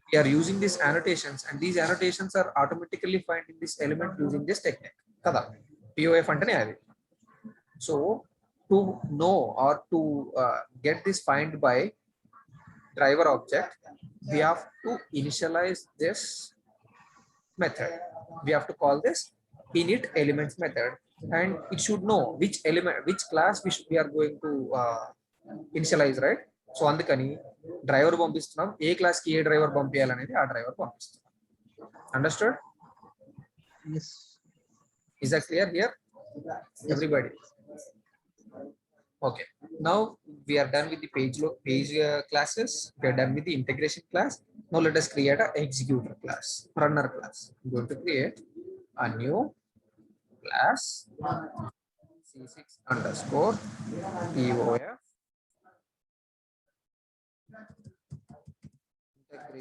We are using these annotations, and these annotations are automatically finding this element using this technique kada. POF antane adi. So to know or to get this find by driver object, we have to initialize this method. We have to call this init elements method, and it should know which element, which class we are going to initialize, right? So అందుకని driver పంపిస్తున్నాం, ఏ class కి ఏ driver పంపించాలనేది ఆ driver పంపిస్తున్నాం. Understood? Yes. Is that clear here? Everybody? Okay. Now we are done with the page classes. We are done with the integration class. Now let us create a executor class, runner class. I'm going to create a new class C6_POF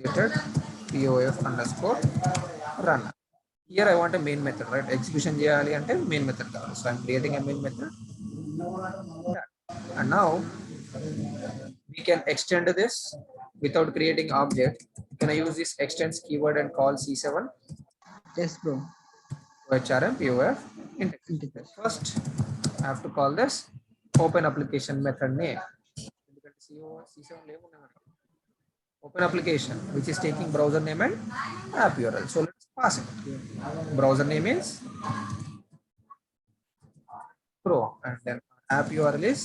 integrated POF_runner. Here I want a main method, right? Execution cheyali ante main method kavali. So I'm creating a main method. And now we can extend this without creating object. Can I use this extends keyword and call C7? Yes bro. HRM POF integrated. First I have to call this open application method name. C7 open application, which is taking browser name and app URL. So let's pass it. Browser name is Chrome, and then app URL is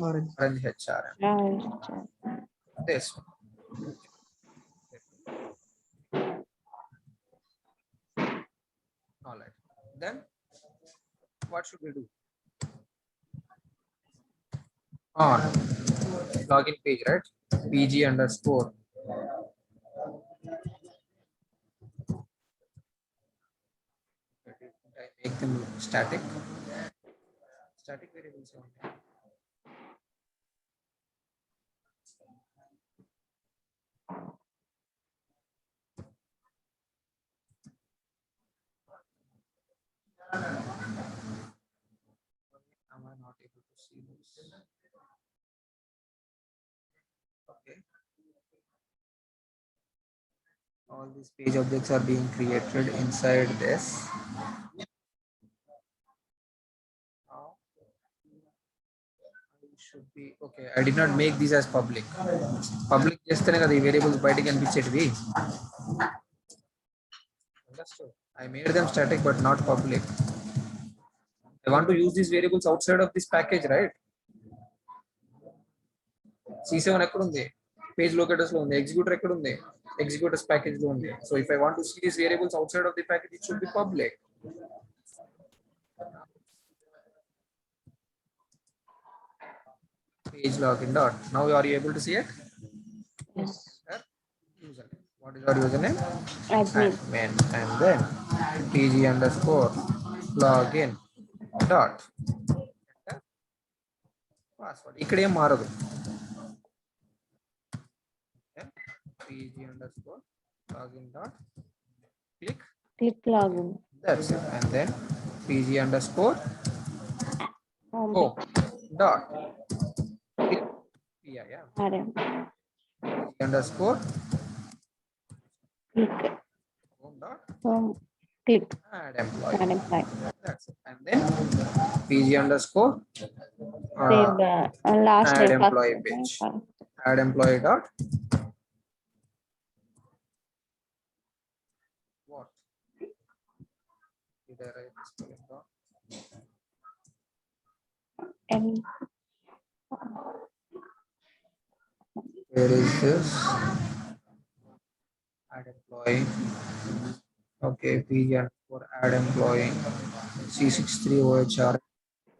Orange. HRM. This one. All right. Then what should we do? On login page, right? PG_. I make them static variables. Am I not able to see this? Okay. All these page objects are being created inside this. should be okay. I did not make these as public. Public చేస్తేనే కదా ఈ variables బయటికి కనిపించేటివి. Understood. I made them static but not public. I want to use these variables outside of this package, right? C7 ఎక్కడ ఉంది? Page locators లో ఉంది. Executor ఎక్కడ ఉంది? ఎగ్జిక్యూటర్స్ ప్యాకేజ్ లో ఉంది. So if I want to see these variables outside of the package, it should be public. Page login dot. Now are you able to see it? Yes. Username. What is our username? Admin. Admin. And then pg underscore login dot. Password. ఇక్కడ ఏం మారదు. pg underscore login dot. Click login. That's it. And then pg underscore Home oh dot. Yeah. RM. Underscore Click. home dot Home. Click. add employee. Add employee. That's it. And then pg underscore Save the last add name. employee page. Add employee dot what? Did I write this spelling wrong? And Where is this? Add employee. Okay, pg underscore add employee. C63 OHR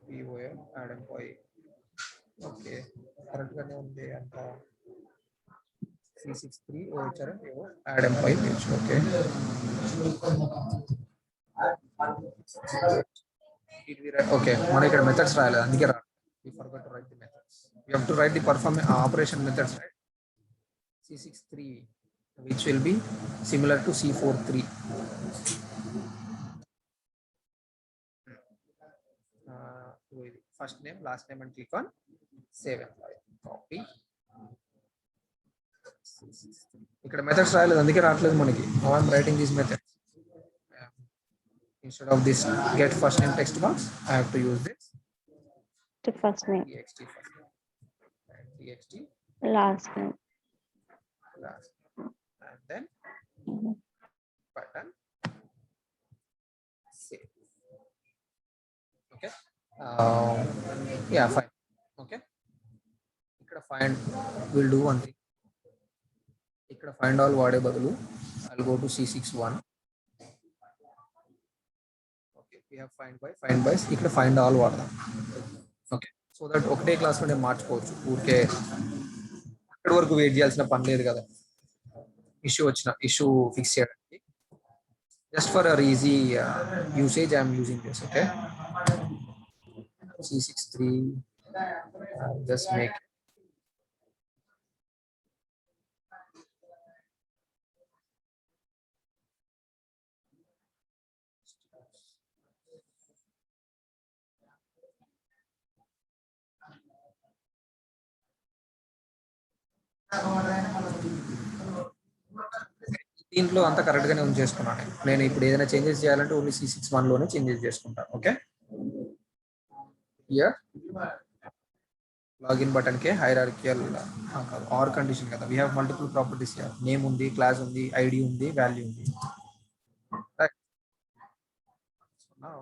POM add employee. Okay, correct gaane undi anta. C63 OHR add employee page. Okay. Did we write? Okay, మన ఇక్కడ methods రాయలేదు అందుకే రా. We forgot to write the methods. We have to write the perform operation methods, right? C63, which will be similar to C43. First name, last name, and click on save employee. Copy. ఇక్కడ methods రాయలేదు అందుకే రావట్లేదు మనకి. Now I'm writing these methods. Instead of this get first name text box, I have to use this the first name. txt first name and txt Last name. last name. And then button save. Okay. Yeah, fine. Okay. ఇక్కడ find will do one thing. ఇక్కడ find all వాడే బదులు I'll go to C61. Okay, we have find by ఇక్కడ find all వాడదాం. Okay, so that ఒకటే class లోనే మార్చుకోవచ్చు. ఊరికే అక్కడి వరకు వెయిట్ చేయాల్సిన పని లేదు కదా. ఇష్యూ ఫిక్స్ చేయడానికి just for our easy usage I am using this. Okay, C63 just make దీంట్లో అంతా కరెక్ట్ గానే ఉంచేసుకున్నాను. నేను ఇప్పుడు ఏదైనా చేంజెస్ చేయాలంటే ఓన్లీ C61 లోనే చేంజెస్ చేసుకుంటాను. ఓకే, హియర్ లాగిన్ బటన్ కే హైరార్కియల్ ఆర్ కండిషన్ కదా. We have multiple properties here. Name ఉంది, క్లాస్ ఉంది, ఐడి ఉంది, వాల్యూ ఉంది. రైట్. సో నౌ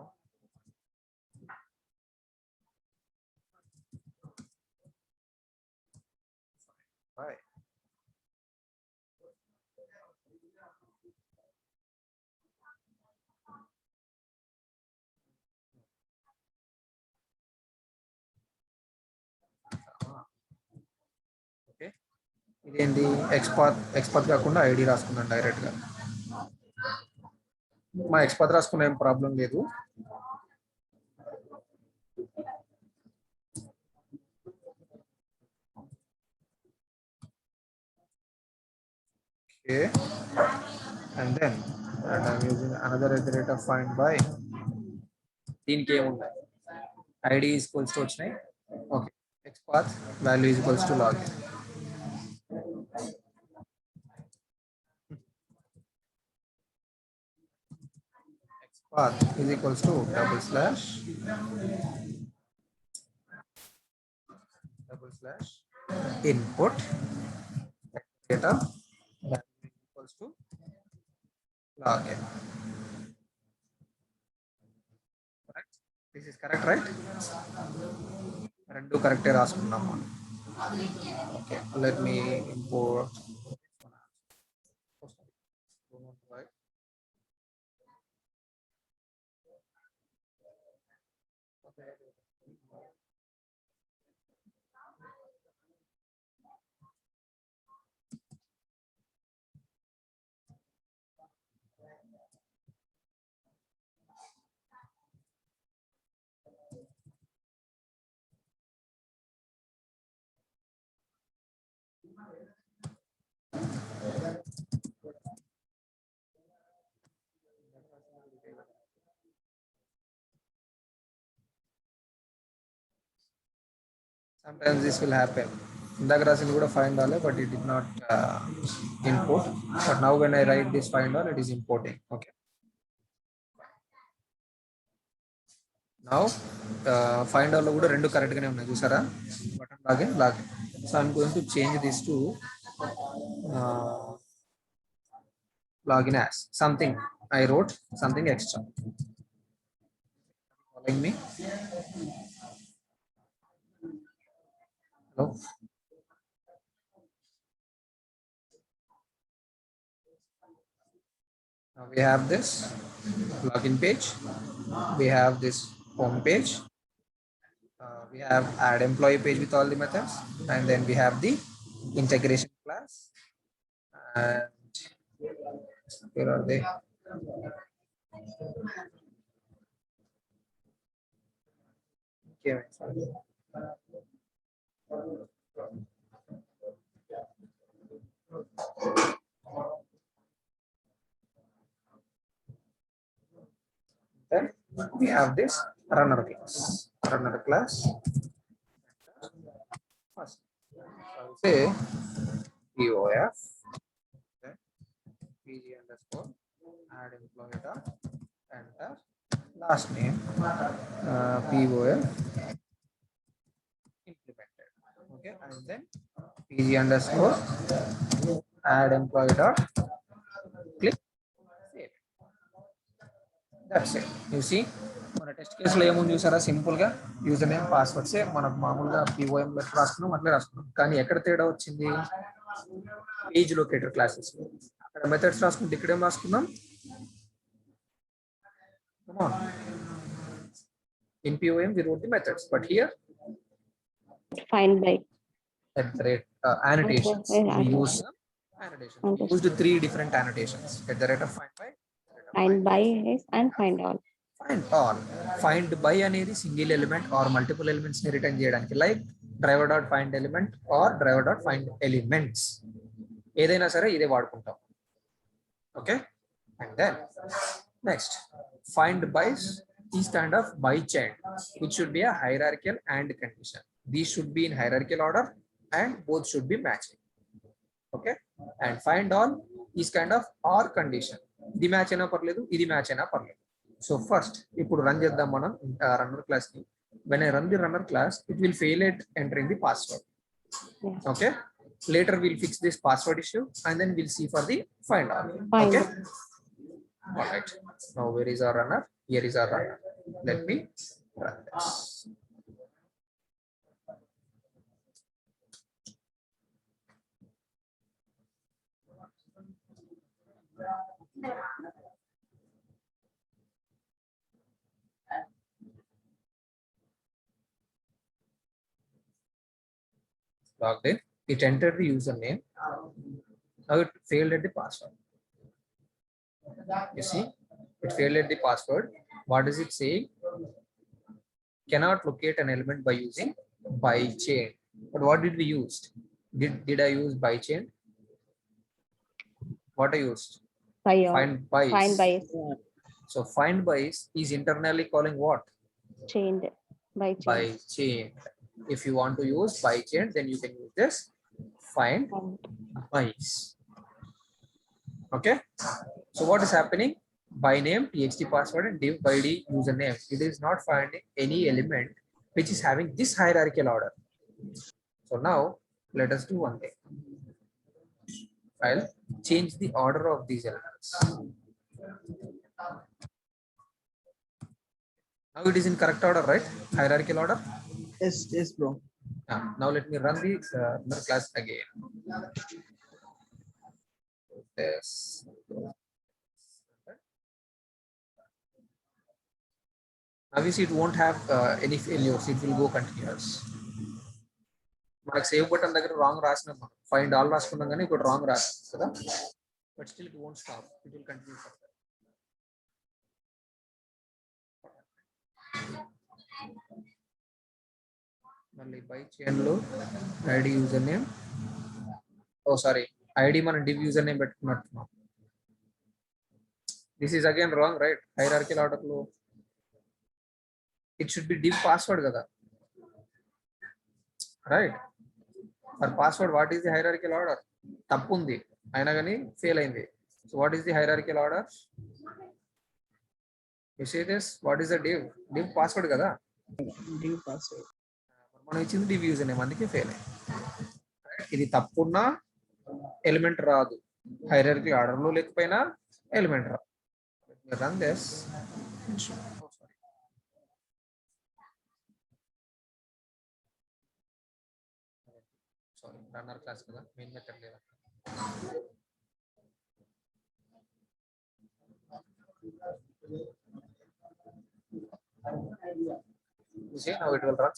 బై ఇదేంటి ఎక్స్పాత్ కాకుండా ఐడి రాసుకున్నాను డైరెక్ట్ గా. మా ఎక్స్పాత్ రాసుకున్న ఏం ప్రాబ్లం లేదు. Okay, and then I'm using another iterator find by. దీనికి ఏముంటాయి? ఐడి ఈక్వల్స్ టు వచ్చినాయి. Okay, XPath value equals to login. Path is equals to double slash slash input data equals to login. Correct? This is correct, right? Rendu correct రాసుకున్నాము. Okay, let me import right. Sometimes this will happen. ఇందాక రాసింది కూడా find all, but it did not import. But now when I write this find all, it is importing. Okay. Now find all లో కూడా రెండు correct గానే ఉన్నాయి చూసారా, button login. So I'm going to change this to login as something. I wrote something extra. Following me? Hello. Now we have this login page. We have this home page. We have add employee page with all the methods, and then we have the integration class. And where are they? Okay. Then we have this runner class. First, I will say POF, then PG underscore add employee dot enter last name POF implemented. Okay, and then PG underscore add employee dot click save. That's it. You see, మన test కేసులో ఏముంది చూసారా, simple గా user name passwords మనకు మామూలుగా POM letter రాసుకున్నాం, అట్లే రాసుకున్నాం. కానీ ఎక్కడ తేడా వచ్చింది, పేజ్ లొకేటర్ క్లాసెస్ అక్కడ మెథడ్స్ రాసుకుంటే ఇక్కడేం రాసుకున్నాం, in POM we wrote the methods, but here Find by. at the rate annotations, we use annotations. We used 3 different annotations at the rate of find by. Find by is and find all. Find all. Find by అనేది single element or multiple elements ని return చేయడానికి, like driver dot find element or driver dot find elements, ఏదైనా సరే ఇదే వాడుకుంటాం. Okay, and then next find bys is kind of by chain, which should be a hierarchical and condition. These should be in hierarchical order and both should be matching. Okay, and find all is kind of or condition. ఇది match అయినా పర్లేదు, ఇది match అయినా పర్లేదు. So first ఇప్పుడు run చేద్దాం మనం runner class ని. when I run the runner class, it will fail at entering the password. Okay, later we'll fix this password issue and then we'll see for the find all. Okay, all right. Now where is our runner? Here is our runner. Let me run this. Logged in. It entered the username. Now it failed at the password. You see, it failed at the password. What is it saying? Cannot locate an element by using by chain. But what did we use? Did I use by chain? What I used? By all. Find by. Find by So find by is internally calling what? chained. By chain. By chain. If you want to use by chain, then you can use this find by. Okay. So what is happening? By name txt password and div by d username. It is not finding any element which is having this hierarchical order. So now let us do one thing. I'll change the order of these elements. Now it is in correct order, right? Hierarchical order. Yes, bro. Now let me run the class again. This. Obviously, it won't have any failures. It will go continuous. మనకు save button దగ్గర wrong రాసినాం మనం find all రాసుకున్నాం కానీ ఇక్కడ wrong రాసినాం కదా but still it won't stop it will continue further మళ్ళీ బై చైన్ లో ID user name oh sorry ID మనం div యూజర్ నేమ్ పెట్టుకున్నట్టున్నాం this is again wrong right hierarchical order లో it should be div password కదా right for password what is the hierarchical order తప్పు ఉంది అయినా కానీ fail అయింది so what is the hierarchical order you say this what is the div password కదా Div password. మనం ఇచ్చింది div యూజర్ నేమ్ అందుకే ఫెయిల్ అయింది ఇది తప్పున్నా ఎలిమెంట్ రాదు హైరార్కికల్ ఆర్డర్ లో లేకపోయినా ఎలిమెంట్ రాదు run this sorry runner class కదా మెయిన్ మెథడ్ లేదా you see now it will run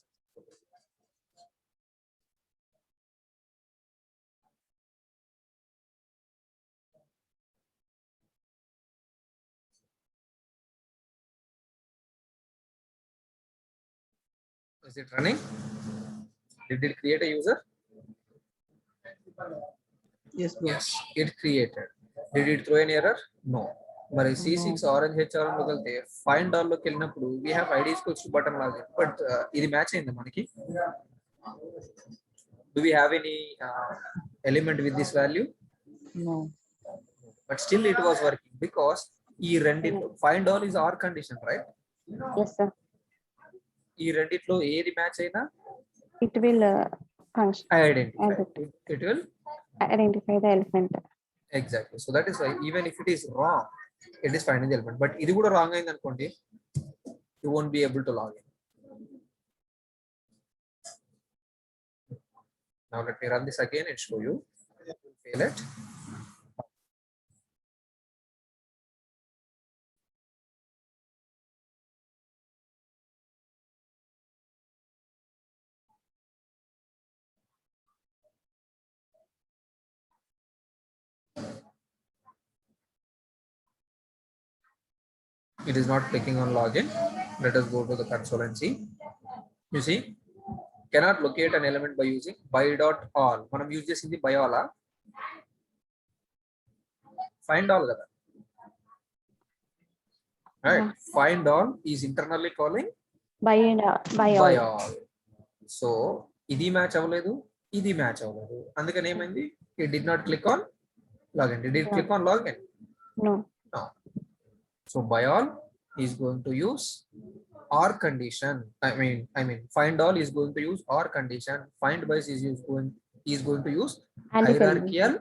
is it running did it create a user Yes, bro. yes it created did it throw an error no మరి C6 orange HR లోకి వెళ్తే find all లోకి వెళ్ళినప్పుడు we have IDs కు button లాగా but ఇది match అయింది మనకి do we have any element with this value No. but still it was working because ఈ రెండిట్లో find all is or condition right Yes, sir. ఈ రెండిట్లో ఏది మ్యాచ్ అయినా It will function. it will Identify the element. exactly so that is why even if it is wrong it is finding the element but ఇది కూడా wrong అయింది అనుకోండి you won't be able to log in now let me run this again and show you fail it it is not clicking on login let us go to the console and see you see cannot locate an element by using by dot all మనం use చేసింది by all find all కదా right find all is internally calling By by all. all so ఇది match అవ్వలేదు ఇది match అవ్వలేదు అందుకని ఏమైంది it did not click on login did it click on login No. no so by all is going to use or condition I mean find all is going to use or condition find by is going to use And hierarchical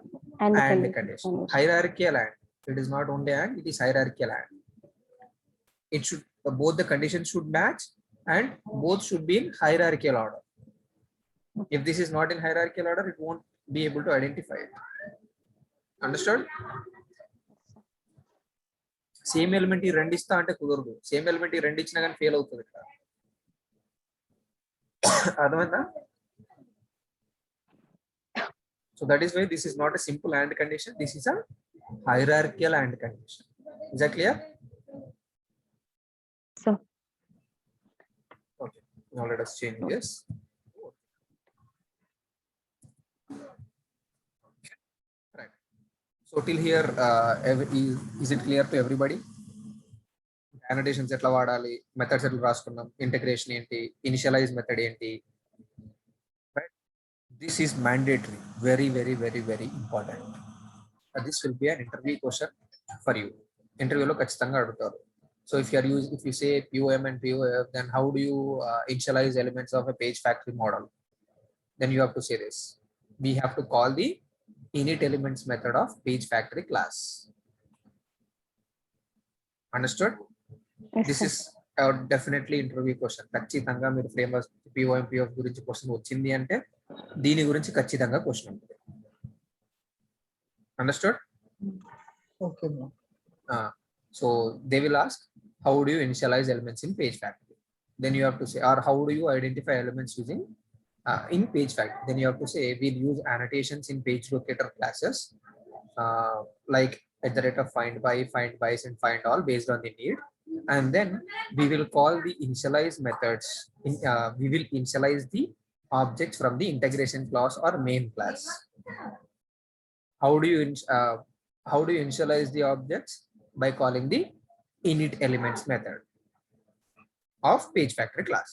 And and condition hierarchical and it is not only and it is hierarchical and it should both the conditions should match and both should be in hierarchical order if this is not in hierarchical order it won't be able to identify it understood same element ఈ రెండు ఇస్తా అంటే కుదరదు same element ఈ రెండు ఇచ్చినా కానీ fail అవుతుంది ఇక్కడ అర్థమైందా so that is why this is not a simple and condition this is a hierarchical and condition is that clear So. okay now let us change this right so till here is it clear to everybody annotations ఎట్లా వాడాలి methods ఎట్లా రాసుకున్నాం integration ఏంటి initialise method ఏంటి right this is mandatory very very very very important this will be an interview question for you interview లో ఖచ్చితంగా అడుగుతారు so if you say POM and POF then how do you initialize elements of a page factory model then you have to say this. We have to call the init elements method of page factory class. Understood? Yes, This sir. is definitely interview question. ఖచ్చితంగా మీరు framework పిఓఎంపిఎఫ్ గురించి question వచ్చింది అంటే దీని గురించి ఖచ్చితంగా question ఉంటుంది. Understood? Okay, bro. So they will ask, how do you initialize elements in page factory? Then you have to say, or how do you identify elements using in page factory? Then you have to say, we'll use annotations in page locator classes, like at the rate of find by, find bys, and find all based on the need. And then we will call the initialize methods. We will initialize the objects from the integration class or main class. How do you initialize the objects? By calling the init elements method of page factory class.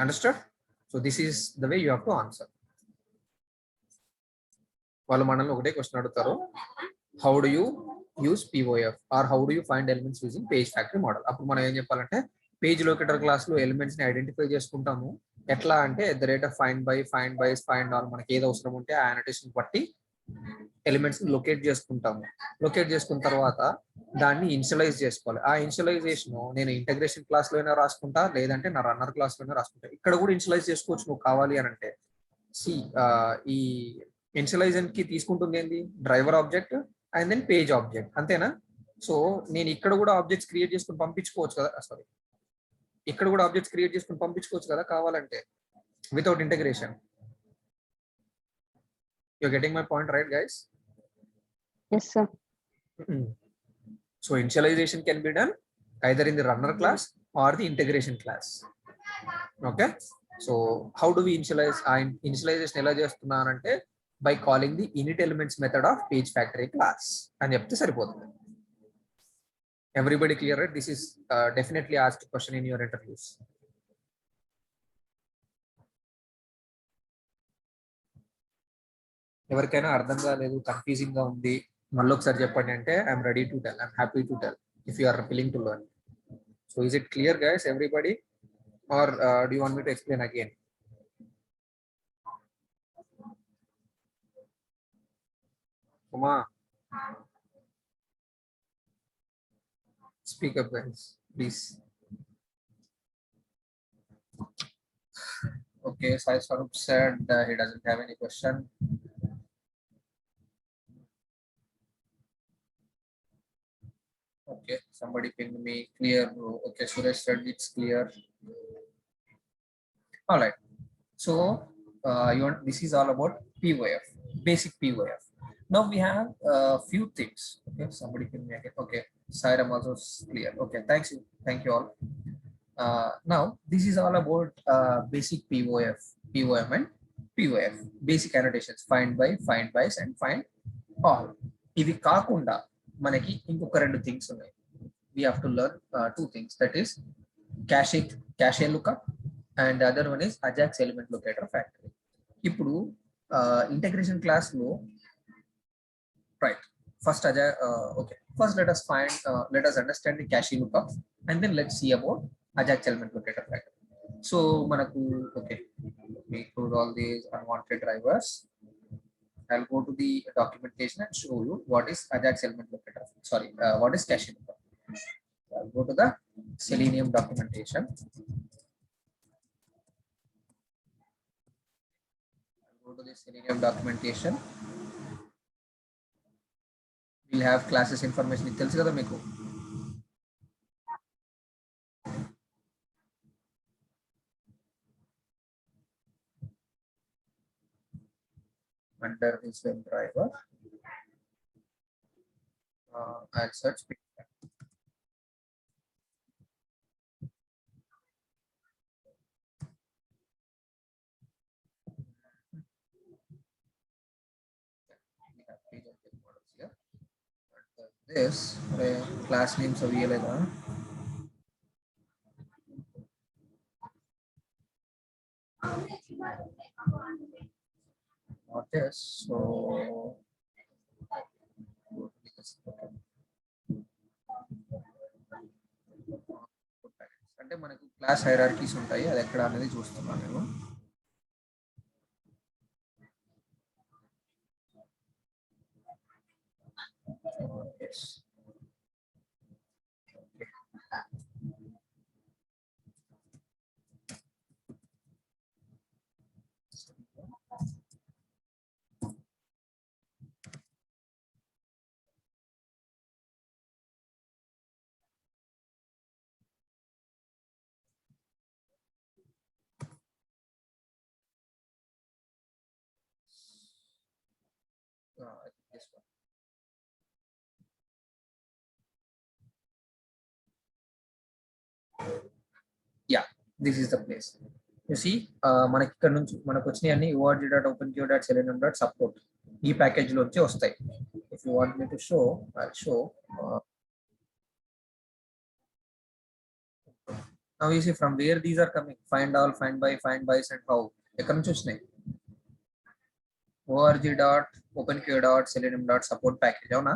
Understood? So this is the way you have to answer. వాళ్ళు మనల్ని ఒకటే question అడుగుతారు, how do you use POF or how do you find elements using page factory model. అప్పుడు మనం ఏం చెప్పాలంటే page locator class లో elements ని ఐడెంటిఫై చేసుకుంటాము. ఎట్లా అంటే at the rate of find by, find bys, find all, మనకి ఏది అవసరం ఉంటే ఆ అనోటేషన్ బట్టి ఎలిమెంట్స్ ని లొకేట్ చేసుకుంటాము. లొకేట్ చేసుకున్న తర్వాత దాన్ని ఇనిషియలైజ్ చేసుకోవాలి. ఆ ఇనిషియలైజేషన్ నేను ఇంటగ్రేషన్ క్లాస్ లో అయినా రాసుకుంటా, లేదంటే నా రన్నర్ క్లాస్ లోనే రాసుకుంటా. ఇక్కడ కూడా ఇనిషియలైజ్ చేసుకోవచ్చు నువ్వు కావాలి అని అంటే. ఈ ఇనిషియలైజేషన్ కి తీసుకుంటుంది ఏంది, driver object and then page object, అంతేనా? సో నేను ఇక్కడ కూడా ఆబ్జెక్ట్స్ క్రియేట్ చేసుకుని పంపించుకోవచ్చు కదా, సారీ, ఇక్కడ కూడా ఆబ్జెక్ట్స్ క్రియేట్ చేసుకుని పంపించుకోవచ్చు కదా కావాలంటే, without integration. You're getting my point, right, guys? Yes, sir. So initialization can be done either in the runner class or the integration class. Okay, so how do we initialize? Initialization ela chestunnaranante by calling the init elements method of page factory class ani chepte saripotundi. Everybody clear, right? This is definitely asked question in your interviews. ఎవరికైనా అర్థం కాలేదు, confusing గా ఉంది, మళ్ళీ ఒకసారి చెప్పండి అంటే I'm ready to tell, I'm happy to tell if you are willing to learn. So is it clear guys everybody, or do you want me to explain again? Uma, speak up guys please. Okay, Sai Swarup said he doesn't have any question. Okay, somebody pinged me, clear. Okay, Suresh said it's clear. All right, so this is all about POF, basic POF. Now we have a few things. Okay, somebody pinged me again. Okay, Sairam also clear. Okay, thank you all. Now this is all about basic POF, POM and POF, basic annotations, find by, find bys, and find all. ఇవి కాకుండా మనకి ఇంకొక రెండు things ఉన్నాయి. We have to learn two things, that is cache lookup and other one is Ajax element locator factory. ఇప్పుడు integration class లో right first okay, first let us understand the cache lookup and then let's see about Ajax element locator factory. So manaku, okay, we include all these unwanted drivers. I'll go to the documentation and show you what is Ajax element locator. Sorry, what is cache lookup. I'll go to the Selenium documentation. I'll go to the Selenium documentation. We'll have classes information. It tells you the meku. Under this web driver, I'll search page factory. We have page object models here. But this class names available. Not this, so అంటే మనకు class hierarchies ఉంటాయి, అది ఎక్కడ అనేది చూస్తున్నాను నేను. this. I think this one. Yeah, this is the place. You see, మనకి ఇక్కడ నుంచి మనకు వచ్చినాయి అన్ని org.openqr.selenium.support ఈ ప్యాకేజ్ లోంచి వస్తాయి. If you want me to show, I'll show. Now you see from where these are coming. Find all, find by, find bys and how. ఎక్కడ నుంచి వచ్చినాయి? org.openqr.selenium.support ప్యాకేజ్ అవునా?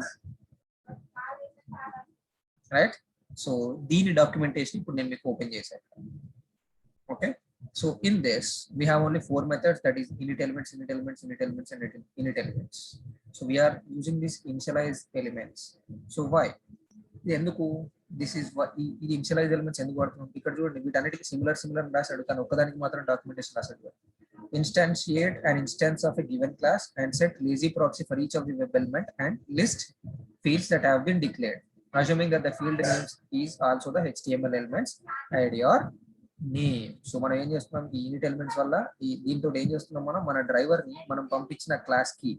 రైట్. సో దీని డాక్యుమెంటేషన్ ఇప్పుడు నేను మీకు ఓపెన్ చేశాను. Okay. So in this we have only 4 methods, that is init elements, init elements, init elements and init elements. So we are using these initialize elements. So why? ఎందుకు this is what ఈ initialize elements ఎందుకు వాడుతున్నాం? ఇక్కడ చూడండి, వీటన్నిటికీ similar రాశాడు, కానీ ఒక్కదానికి మాత్రం డాక్యుమెంటేషన్ రాశాడు. Instantiate an instance of a given class and set lazy proxy for each of the web element and list fields that have been declared, assuming that the field names is also the HTML elements id or name. So మనం ఏం చేస్తున్నాం, ఈ unit elements వల్ల దీంతో ఏం చేస్తున్నాం, మన driver ని మనం పంపించిన క్లాస్ కి,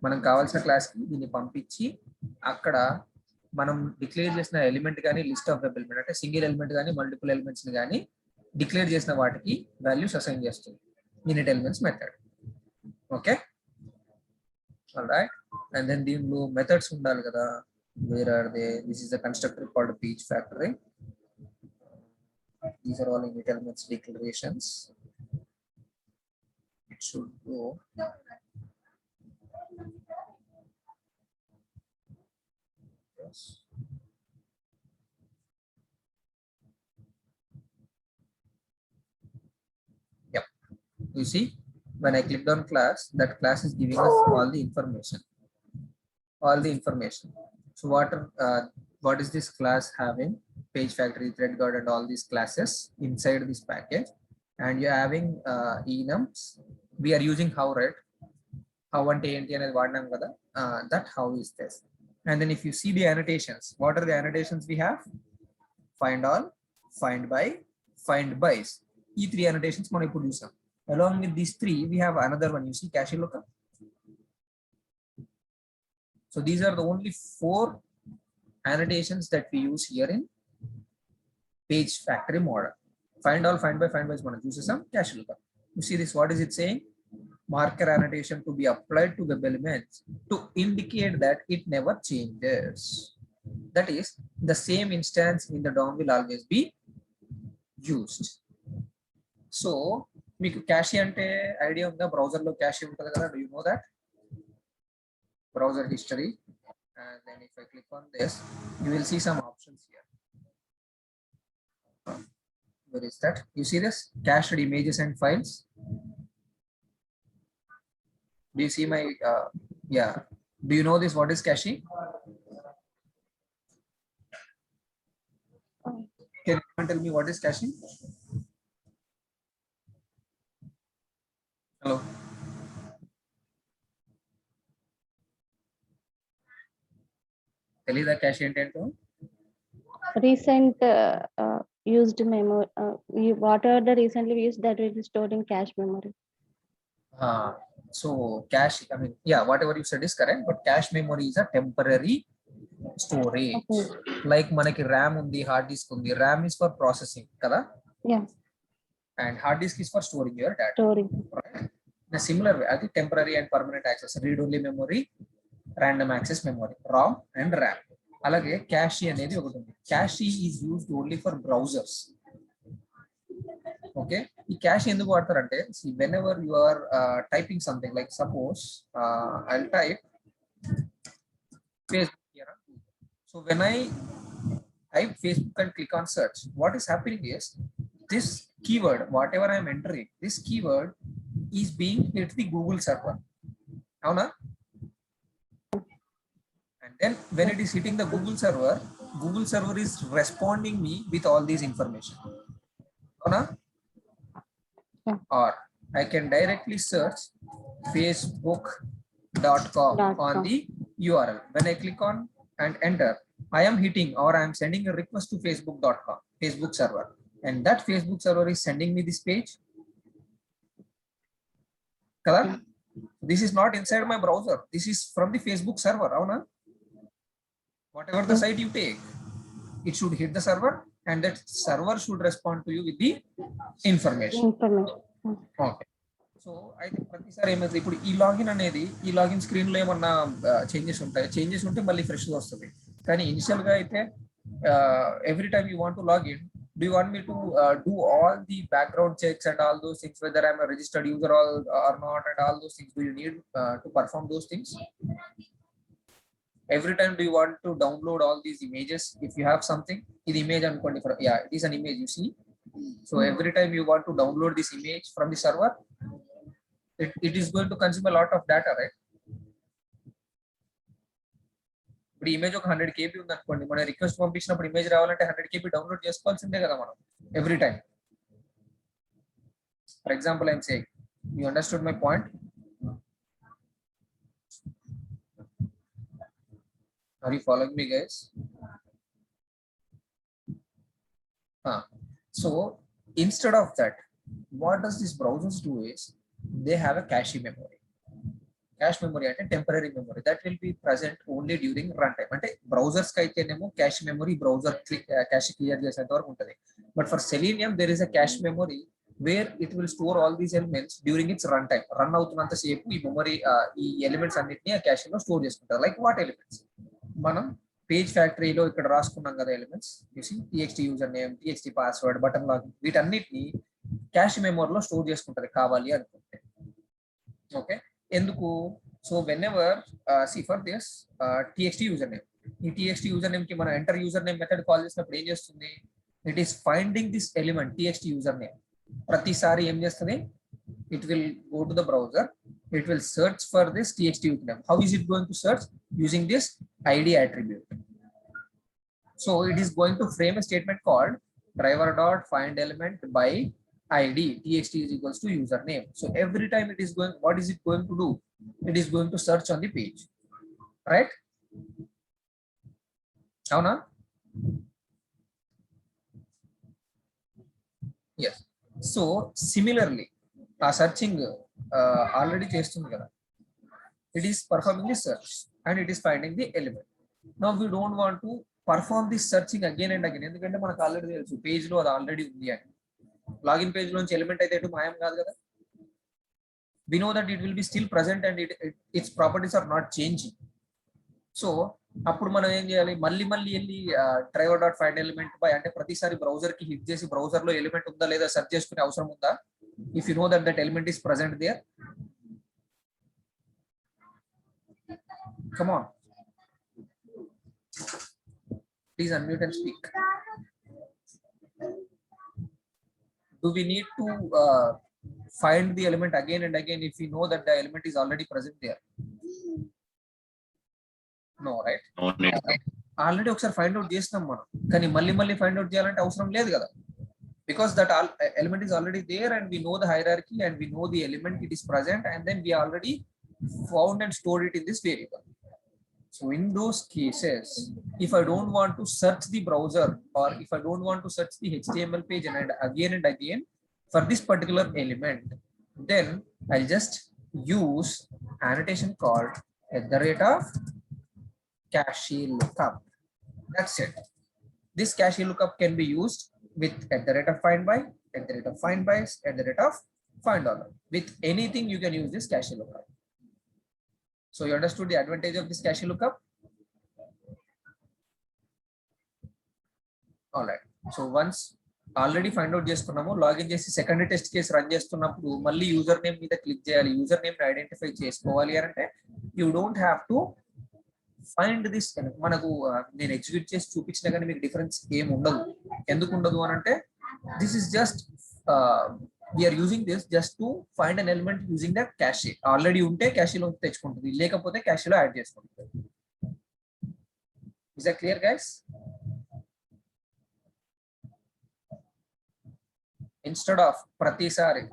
మనం కావాల్సిన క్లాస్ కి దీన్ని పంపించి అక్కడ మనం డిక్లేర్ చేసిన ఎలిమెంట్ కానీ లిస్ట్ ఆఫ్ వెబ్ ఎలిమెంట్ అంటే సింగిల్ ఎలిమెంట్ కానీ మల్టిపుల్ ఎలిమెంట్స్ ని కానీ డిక్లేర్ చేసిన వాటికి వాల్యూస్ అసైన్ చేస్తుంది unit elements method. Okay, alright. And then దీనిలో మెథడ్స్ ఉండాలి కదా. Where are they? This is the constructor called page factory. These are all init elements declarations. It should go. Yes. Yep. You see, when I clicked on class, that class is giving us all the information. So what is this class having? Page factory, thread guard and all these classes inside this package, and you're having enums. We are using how, right? How and ent అనేది వాడినాం కదా. That how is this. And then if you see the annotations, what are the annotations we have? Find all, find by, find bys. ఈ 3 annotations మనం ఇప్పుడు చూసాం. Along with these 3 we have another one. You see cache lookup. So these are the only 4 annotations that we use here in page factory model. Find all, find by, find by is one. Use some cache lookup. You see this, what is it saying? Marker annotation to be applied to web elements to indicate that it never changes. That is, the same instance in the DOM will always be used. So, మీకు cache అంటే idea ఉందా? Browser లో cache ఉంటుంది కదా. Do you know that? Browser history. And then if I click on this, you will see some options here. Where is that? You see this? Cached images and files. Do you see my yeah? Do you know this? What is caching? Can you tell me what is caching? Hello. Tell me the cache intent. Recent used memory, whatever the recently used, that will be stored in cache memory. So cache, I mean, yeah, whatever you said is correct, but cache memory is a temporary storage. Okay. Like manaki RAM undi, hard disk undi. RAM is for processing, kada? Yeah. And hard disk is for storing your data. Storing. Right? In a similar way, I think temporary and permanent access, read-only memory, random access memory, ROM and RAM. అలాగే క్యాషీ అనేది ఒకటి ఉంది. Cache is used only for browsers. Okay, ఈ cache ఎందుకు వాడతారంటే, whenever you are typing something, like suppose I will type Facebook here. So when I type Facebook and click on search, what is happening is this keyword, whatever I am entering, this keyword is being hit the Google server. Avuna? And Then when it is hitting the Google server is responding me with all these information. Avuna? Yeah. Or I can directly search facebook.com on .com. the URL. When I click on and enter, I am hitting or I am sending a request to facebook.com, Facebook server. And that Facebook server is sending me this page. Correct? This is not inside my browser. This is from the Facebook server. Avuna? Whatever the site you take, it should hit the server and that server should respond to you with the information. Okay. So అయితే ప్రతిసారి ఏమైంది ఇప్పుడు ఈ login అనేది ఈ login screen లో ఏమన్నా changes ఉంటే మళ్ళీ ఫ్రెష్ గా వస్తుంది. కానీ ఇనిషియల్ గా అయితే every time you want to login, do you want me to do all the background checks and all those things, whether I'm a registered user or not, and all those things? Do you need to perform those things? Every time do you want to download all these images? If you have something, this image yeah, it is an image, you see. So every time you want to download this image from the server, it is going to consume a lot of data, right? ఇప్పుడు image ఒక 100 KB ఉంది అనుకోండి, మన request పంపించినప్పుడు image రావాలంటే 100 KB download చేసుకోవాల్సిందే కదా మనం every time. For example I'm saying, you understood my point? Are you following me, guys? So instead of that, what does these browsers do is they have a cache memory. Cache memory అంటే temporary memory that will be present only during runtime. అంటే browsers కి అయితేనేమో cache memory browser cache clear చేసేంత వరకు ఉంటుంది. But for Selenium there is a cache memory where it will store all these elements during its runtime. Run అవుతున్నంత సేపు ఈ memory ఈ elements అన్నిటిని ఆ cache లో స్టోర్ చేసుకుంటారు. Like what elements? మనం పేజ్ ఫ్యాక్టరీలో ఇక్కడ రాసుకున్నాం కదా elements, TXT user name, TXT password, button login, వీటన్నిటిని క్యాష్ మెమరీలో స్టోర్ చేసుకుంటారు కావాలి అనుకుంటే. ఓకే, ఎందుకు? So when ever for this TXT user name, ఈ TXT యూజర్ నేమ్ కి మనం enter user name method call చేసినప్పుడు ఏం చేస్తుంది? It is finding this element TXT user name. ప్రతిసారి ఏం చేస్తుంది? it will go to the browser, it will search for this TXT user name. How is it going to search? Using this ID attribute. So it is going to frame a statement called driver.find element by ID. TXT is equals to username. So every time it is going, what is it going to do? It is going to search on the page, right? Now, yes. So similarly, searching already చేస్తుంది కదా, it is performing the search and it is finding the element. Now we don't want to perform this searching again and again, ఎందుకంటే మనకు already తెలుసు page లో అది already ఉంది అని. Login page లోంచి ఎలిమెంట్ అయితే ఎటు మాయం కాదు కదా. We know that it will be still present and its properties are not changing. So అప్పుడు మనం ఏం చేయాలి? మళ్ళీ వెళ్ళి driver dot find element by అంటే ప్రతిసారి బ్రౌజర్ కి హిట్ చేసి బ్రౌజర్ లో ఎలిమెంట్ ఉందా లేదా సెర్చ్ చేసుకునే అవసరం ఉందా? If you know that that element is present there, come on, please unmute and speak. Do we need to find the element again and again if we know that the element is already present there? No, right? Already ఒకసారి find out చేస్తాం మనం, కానీ మళ్ళీ find out చేయాలంటే అవసరం లేదు కదా. Because that element is already there and we know the hierarchy and we know the element it is present, and then we already found and stored it in this variable. So in those cases, if I don't want to search the browser or if I don't want to search the HTML page and again for this particular element, then I'll just use annotation called @cache lookup. That's it. This cache lookup can be used with @findby, @findbys, @findall. With anything you can use this cache lookup. So you understood the advantage of this cache lookup? All right. So once already find out చేసుకున్నాము, login చేసి second test case run చేస్తున్నప్పుడు మళ్ళీ user name మీద click చేయాలి, user name identify చేసుకోవాలి అంటే you don't have to find this. మనకు నేను ఎగ్జిక్యూట్ చేసి చూపించినా కానీ మీకు డిఫరెన్స్ ఏమి ఉండదు. ఎందుకు ఉండదు అని అంటే this is just we're using this just to find an element using the cache. Already ఉంటే క్యాషేలో తెచ్చుకుంటుంది, లేకపోతే క్యాషేలో యాడ్ చేసుకుంటుంది. Is that clear, guys? Instead of pratisari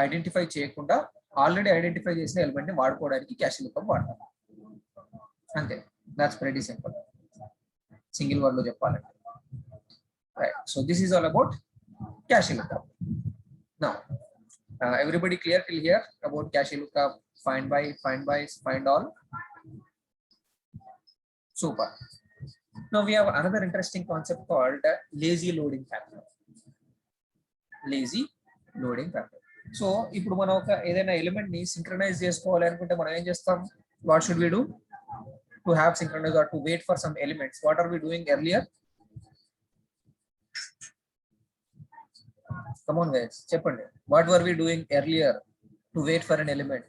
identify చేయకుండా ఆల్రెడీ ఐడెంటిఫై చేసిన ఎలిమెంట్ ని వాడుకోవడానికి క్యాష్ లుక్అప్ వాడతాం అంతే. That's very simple. Single word లో చెప్పాలంటే. Right. So this is all about cache lookup. Now everybody clear till here about cache lookup, find by, find all? Super. Now we have another interesting concept called lazy loading factor. Lazy loading factor. So ఇప్పుడు మనం ఒక ఏదైనా element ని synchronise చేసుకోవాలి అనుకుంటే మనం ఏం చేస్తాం? What should we do to have synchronize or to wait for some elements? What are we doing earlier? Come on guys, చెప్పండి. What were we doing earlier to wait for an element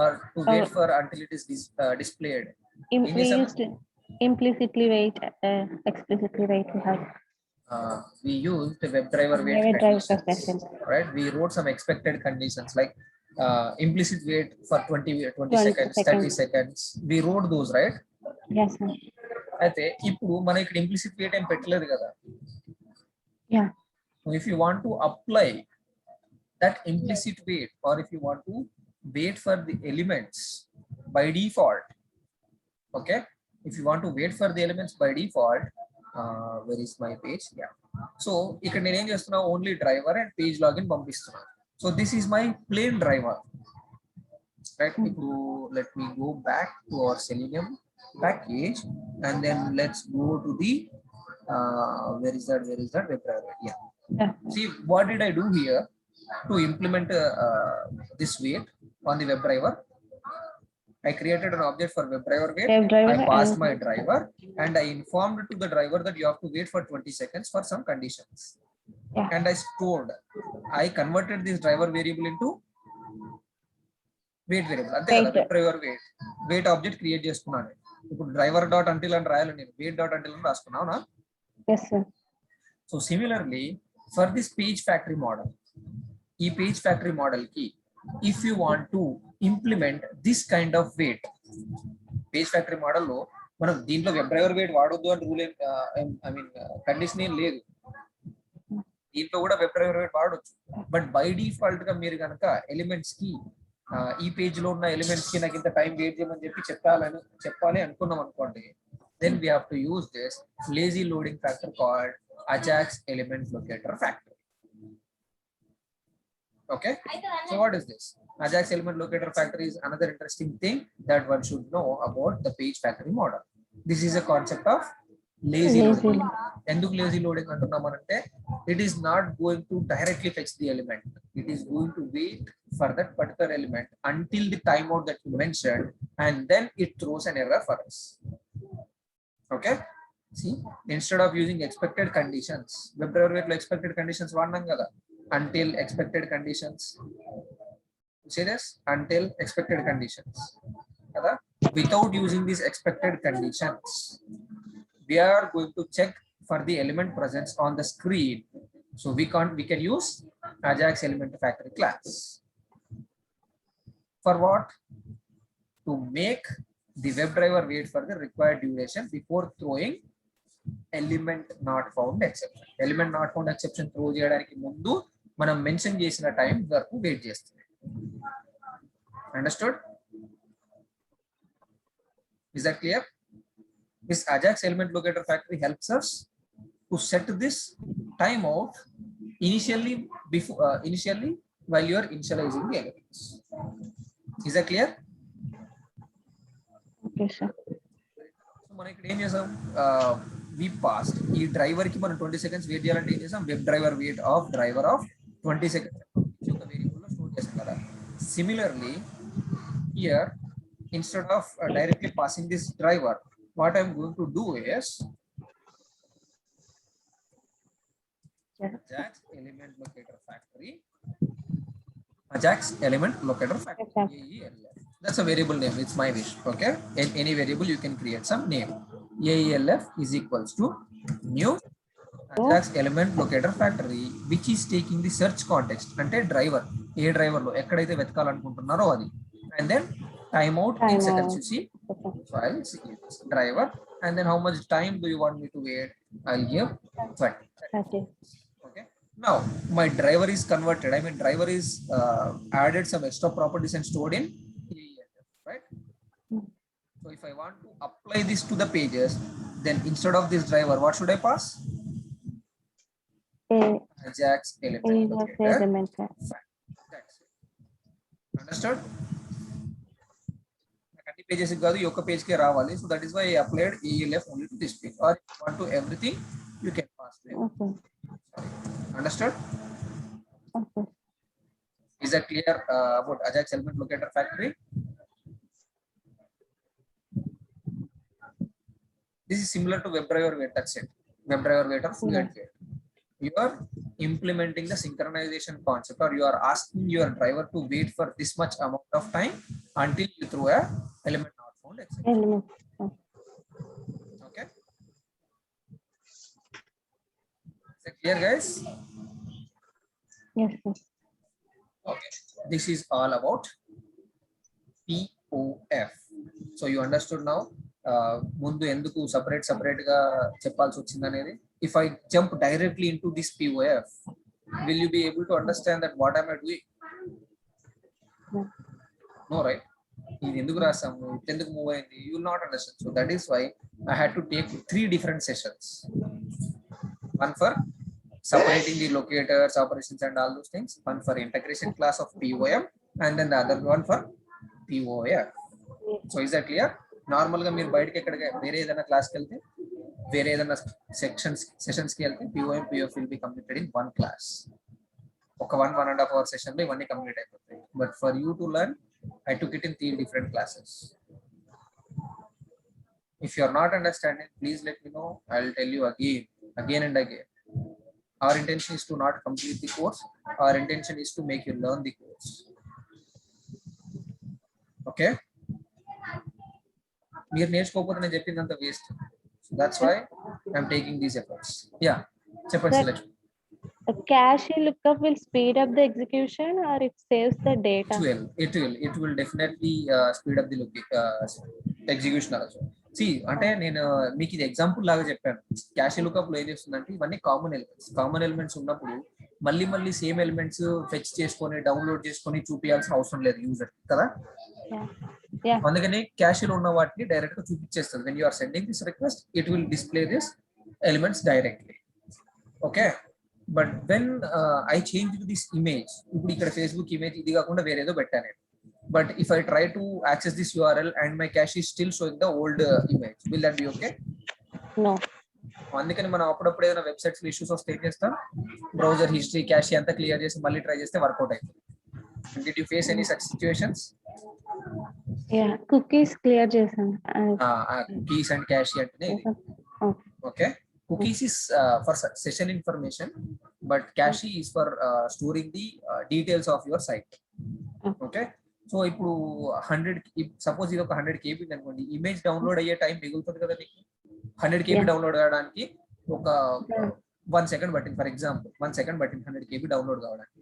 or to wait for until it is displayed? We used to implicitly wait, explicitly wait. We used the WebDriver wait conditions, right? We wrote some expected conditions like implicit wait for 20 seconds, 30 seconds. We wrote those, right? Yes, sir. అయితే ఇప్పుడు మనం ఇక్కడ implicit wait ఏం పెట్టలేదు కదా. Yeah. So if you want to apply that implicit wait, or if you want to wait for the elements by default, okay, if you want to wait for the elements by default, where is my page? Yeah. So ఇక్కడ నేను ఏం చేస్తున్నా, only driver and page login పంపిస్తున్నా. So this is my plain driver, right? ఇప్పుడు let me go back to our Selenium package and then let's go to the where is that WebDriver? Yeah. See, what did I do here to implement this wait on the WebDriver? I created an object for WebDriver wait. I passed my driver and I informed to the driver that you have to wait for 20 seconds for some conditions. Yeah. And I stored. I converted this driver variable into wait variable. Ante kada WebDriver wait object create చేసుకున్నాను. ఇప్పుడు driver.until అని రాయాలి, నేను wait.until అని రాసుకున్నాను. Yes, sir. So similarly, for this page factory model, ఈ page factory model ki, if you want to implement this kind of wait, page factory model లో మనం దీంట్లో WebDriver wait వాడొద్దు అని రూల్ కండిషన్ ఏం లేదు. దీంట్లో కూడా WebDriver wait వాడొచ్చు. బట్ బై డిఫాల్ట్ గా మీరు కనుక ఎలిమెంట్స్ కి ఈ పేజ్ లో ఉన్న ఎలిమెంట్స్ కి నాకు ఇంత టైం వెయిట్ చేయమని చెప్పాలి అనుకున్నాం అనుకోండి, then we have to use this lazy loading factor called Ajax element locator factor. Okay, so what is this? Ajax element locator factor is another interesting thing that one should know about the page factory model. This is a concept of lazy loading. Enduku lazy loading antunnamante, it is not going to directly fetch the element. It is going to wait for that particular element until the timeout that you mentioned, and then it throws an error for us. Okay, see, instead of using expected conditions, WebDriver wait lo expected conditions vaadnam kada, until expected conditions. You see this? Until expected conditions kada. Without using these expected conditions, we are going to check for the element presence on the screen. So we can use Ajax element factory class. For what? To make the WebDriver wait for the required duration before throwing element not found exception. Element not found exception throw cheyadaniki mundu మనం mention చేసిన time వరకు wait చేస్తుంది. Understood? Is that clear? This Ajax element locator factory helps us to set this timeout initially while you are initializing the elements. Is that clear? Okay, sir. So మనం ఇక్కడ ఏం చేసాం, we passed ఈ driver కి మనం 20 seconds wait చేయాలంటే ఏం చేసాం, WebDriver wait of driver of 20 seconds ఒక వేరియబుల్ లో స్టోర్ చేసాం కదా. Similarly here, instead of directly passing this driver, what I'm going to do is Ajax element locator factory. Ajax element locator factory. That's a variable name. It's my wish. Okay. In any variable you can create some name. AELF is equals to new Ajax element locator factory, which is taking the search context ante driver, a driver lo ekkadaithe vetkalantunnaro adi, and then timeout in seconds. You see Okay. So I'll see this driver, and then how much time do you want me to wait? I'll give 20. Okay. Okay. Now my driver is converted. I mean, driver is added some extra properties and stored in ELF, right? Mm. So if I want to apply this to the pages, then instead of this driver, what should I pass? A Ajax element ELF locator. element. Fine. That's it. Understood? అన్ని pages కాదు ఈ ఒక్క page కే రావాలి. So that is why I applied ELF only to this page, or if you want to everything you can pass there. Okay. Understood? Okay. Is that clear about Ajax element locator factory? This is similar to WebDriver wait. That's it. WebDriver wait or Fluent wait. You are implementing the synchronization concept, or you are asking your driver to wait for this much amount of time until you throw a element not found exception. Element. Okay. Is that clear, guys? Yes, sir. Okay. This is all about POF. So you understood now. ముందు ఎందుకు separate గా చెప్పాల్సి వచ్చింది అనేది. If I jump directly into this POF, will you be able to understand that what am I doing? No. No, right? ఇది ఎందుకు రాసాము, ఎందుకు move అయింది, you will not understand. So that is why I had to take 3 different sessions. One for separating the locators, operations and all those things. One for integration class of POM, and then the other one for POF. So is that clear? Normal గా మీరు బయటకి ఎక్కడికి వేరే ఏదైనా క్లాస్కి వెళ్తే, వేరే ఏదైనా సెషన్స్కి వెళ్తే POM POF will be completed in one class. ఒక 1.5 hour సెషన్ లో ఇవన్నీ కంప్లీట్ అయిపోతాయి. But for you to learn, I took it in 3 different classes. If you are not understanding, please let me know. I'll tell you again and again. Our intention is to not complete the course. Our intention is to make you learn the course. Okay? మీరు నేర్చుకోకపోతే నేను చెప్పిందంత waste. So that's why I'm taking these efforts. Yeah. చెప్పండి Sir, Silaj. a cache lookup will speed up the execution or it saves the data? It will definitely speed up the execution also. See, అంటే నేను మీకు ఇది example లాగా చెప్పాను. Cash lookup లో ఏం చేస్తుందంటే ఇవన్నీ కామన్ ఎలిమెంట్స్ ఉన్నప్పుడు మళ్ళీ సేమ్ ఎలిమెంట్స్ ఫెచ్ చేసుకొని డౌన్లోడ్ చేసుకొని చూపించాల్సిన అవసరం లేదు యూజర్ కదా. Yeah. అందుకని క్యాష్ లో ఉన్న వాటిని డైరెక్ట్ గా చూపించేస్తుంది. when you are sending this request, it will display this elements directly. Okay, but when I change this image, ఇప్పుడు ఇక్కడ ఫేస్బుక్ ఇమేజ్ ఇది కాకుండా వేరేదో పెట్టాను. But if I try to access this URL and my cache is still showing the old image, will that be okay? No. అందుకని మనం అప్పుడప్పుడు ఏదైనా websites లో ఇష్యూస్ వస్తే ఏం చేస్తాం, బ్రౌజర్ హిస్టరీ క్యాష్ అంతా క్లియర్ చేసి మళ్ళీ ట్రై చేస్తే వర్కౌట్ అవుతుంది. Did you face any such situations? Yeah, cookies clear చేసాను. Cookies and cache అంటేనే ఇది. Okay, cookies is for session information, but cache is for storing the details of your site. Okay, so ఇప్పుడు 100, suppose ఇది ఒక 100 KB అనుకోండి, image download అయ్యే time మిగులుతుంది కదా నీకు. 100 KB డౌన్లోడ్ కావడానికి ఒక 1 second పట్టింది, ఫర్ ఎగ్జాంపుల్ 1 second పట్టింది 100 KB డౌన్లోడ్ కావడానికి.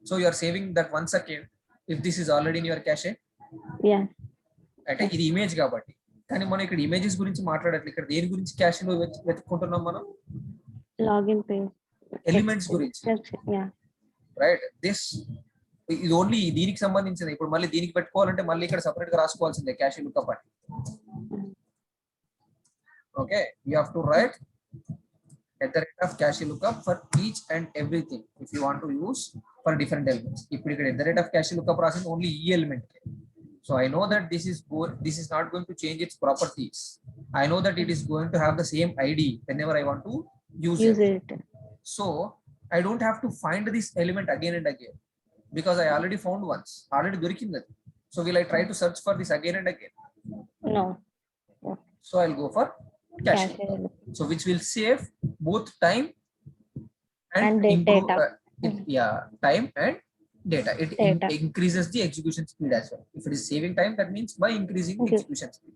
So you are saving that 1 second if this is already in your cache. అంటే ఇది ఇమేజ్ కాబట్టి. కానీ మనం ఇక్కడ ఇమేజెస్ గురించి మాట్లాడట్లేదు. ఇక్కడ దేని గురించి క్యాష్ లో వెతుక్కుంటున్నాం మనం? లాగిన్ పేజ్ ఎలిమెంట్స్ గురించి, రైట్? దిస్ ఇది ఓన్లీ దీనికి సంబంధించింది. ఇప్పుడు మళ్ళీ దీనికి పెట్టుకోవాలంటే మళ్ళీ ఇక్కడ సపరేట్ గా రాసుకోవాల్సిందే క్యాష్ లుకప్ అని. Okay, you have to right @cache lookup for each and everything if you want to use for different elements. ఇప్పుడు ఇక్కడ @cache lookup రాసింది ఓన్లీ ఈ element. So I know that this is not going to change its properties. I know that it is going to have the same ID whenever I want to use it. So I don't have to find this element again and again because I already found once. Already dorikindi. So will I try to search for this again and again? No. So I'll go for cache. So which will save both time and improve, data. time and data. It increases the execution speed as well. If it is saving time, that means by increasing the execution speed.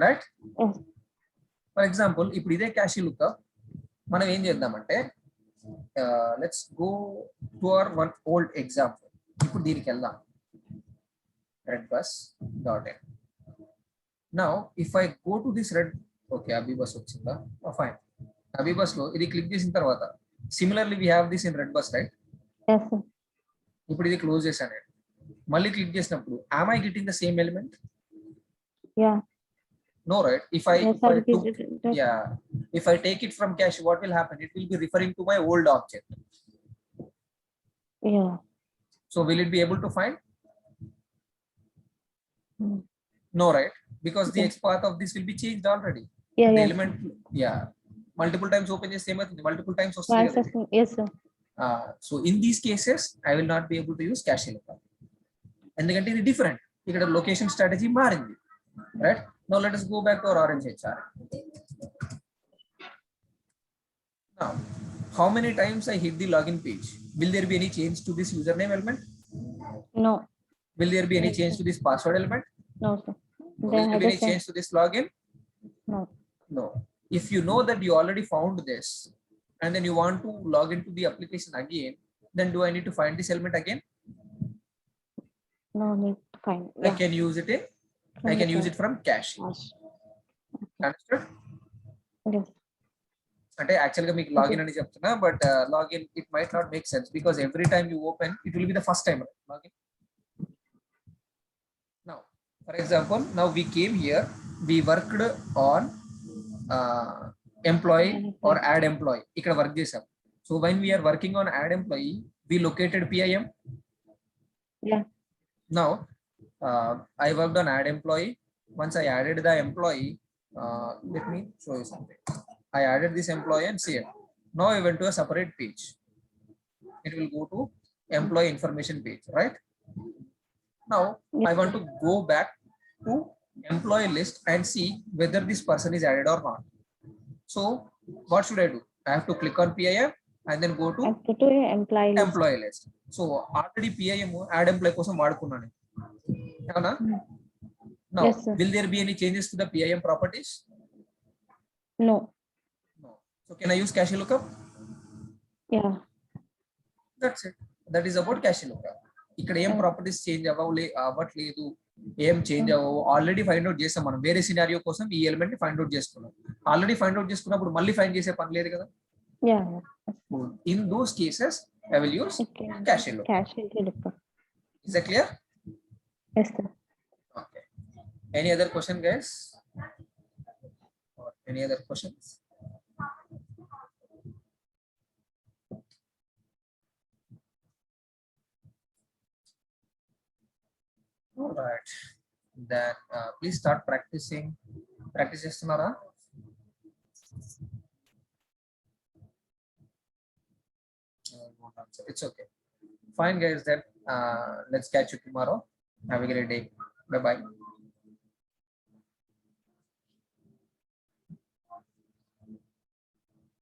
Right? For example, ఇప్పుడు ఇదే cache lookup మనం ఏం చేద్దామంటే, let's go to our one old example. ఇప్పుడు దీనికి వెళ్దాం, redbus.in. Now if I go to this red, okay, Abibus వచ్చిందా? Oh, fine. Abibus లో ఇది క్లిక్ చేసిన తర్వాత similarly we have this in red bus, right? Yes, sir. ఇప్పుడు ఇది క్లోజ్ చేశాను నేను. మళ్ళీ క్లిక్ చేసినప్పుడు am I getting the same element? Yeah. No, right? If I Yes, sir. yeah, if I take it from cache, what will happen? It will be referring to my old object. Yeah. So will it be able to find? Hmm. No, right? Because the Okay. X path of this will be changed already. Yeah, The yes. element, yeah, multiple times open the same thing, multiple times Once వస్తుంది కదా ఇది. as- Yes, sir. So in these cases, I will not be able to use cache lookup. ఎందుకంటే ఇది different, ఇక్కడ location strategy మారింది, right? Now let us go back to our orange HR. Now, how many times I hit the login page? Will there be any change to this username element? No, Will there be any change to this password element? no, sir. Will They there have be the any same. change to this login? No. No. If you know that you already found this and then you want to log into the application again, then do I need to find this element again? No need to find. I can use it in, I can use it from cache. Yes. Understood? Yes. అంటే actual గా మీకు login అని చెప్తున్నా, but login it might not make sense because every time you open it will be the first time login. Now for example now we came here, we worked on employee or add employee, ఇక్కడ work చేసాం. So when we're working on add employee we located PIM. Yeah. Now I worked on add employee. Once I added the employee, let me show you something. I added this employee and see it. Now I went to a separate page. It will go to employee information page, right? Now Yes, I want to go back to employee list and see whether this person is added or not. So what should I do? I have to click on PIM and then go to And go to employee list. employee list. So already PIM add employee కోసం వాడుకున్నాను. అవునా? Now Yes, sir. will there be any changes to the PIM properties? No. No. So can I use cache lookup? Yeah. That's it. That is about cache lookup. ఇక్కడ ఏం properties change అవ్వట్లేదు, ఏం change అవ్వవు, already find out చేసాం మనం. వేరే scenario కోసం ఈ ఎలిమెంట్ ని ఫైండ్ అవుట్ చేసుకున్నాం. ఆల్రెడీ ఫైండ్ అవుట్ చేసుకున్నప్పుడు మళ్ళీ ఫైండ్ చేసే పని లేదు కదా. Yeah. In those cases I will use Okay. cache lookup. Cache lookup. Is that clear? Yes, sir. Okay. Any other question, guys? Or any other questions? All right. Then please start practicing. Practice చేస్తున్నారా? It's okay. Fine, guys. Then let's catch you tomorrow. Have a great day. Bye bye.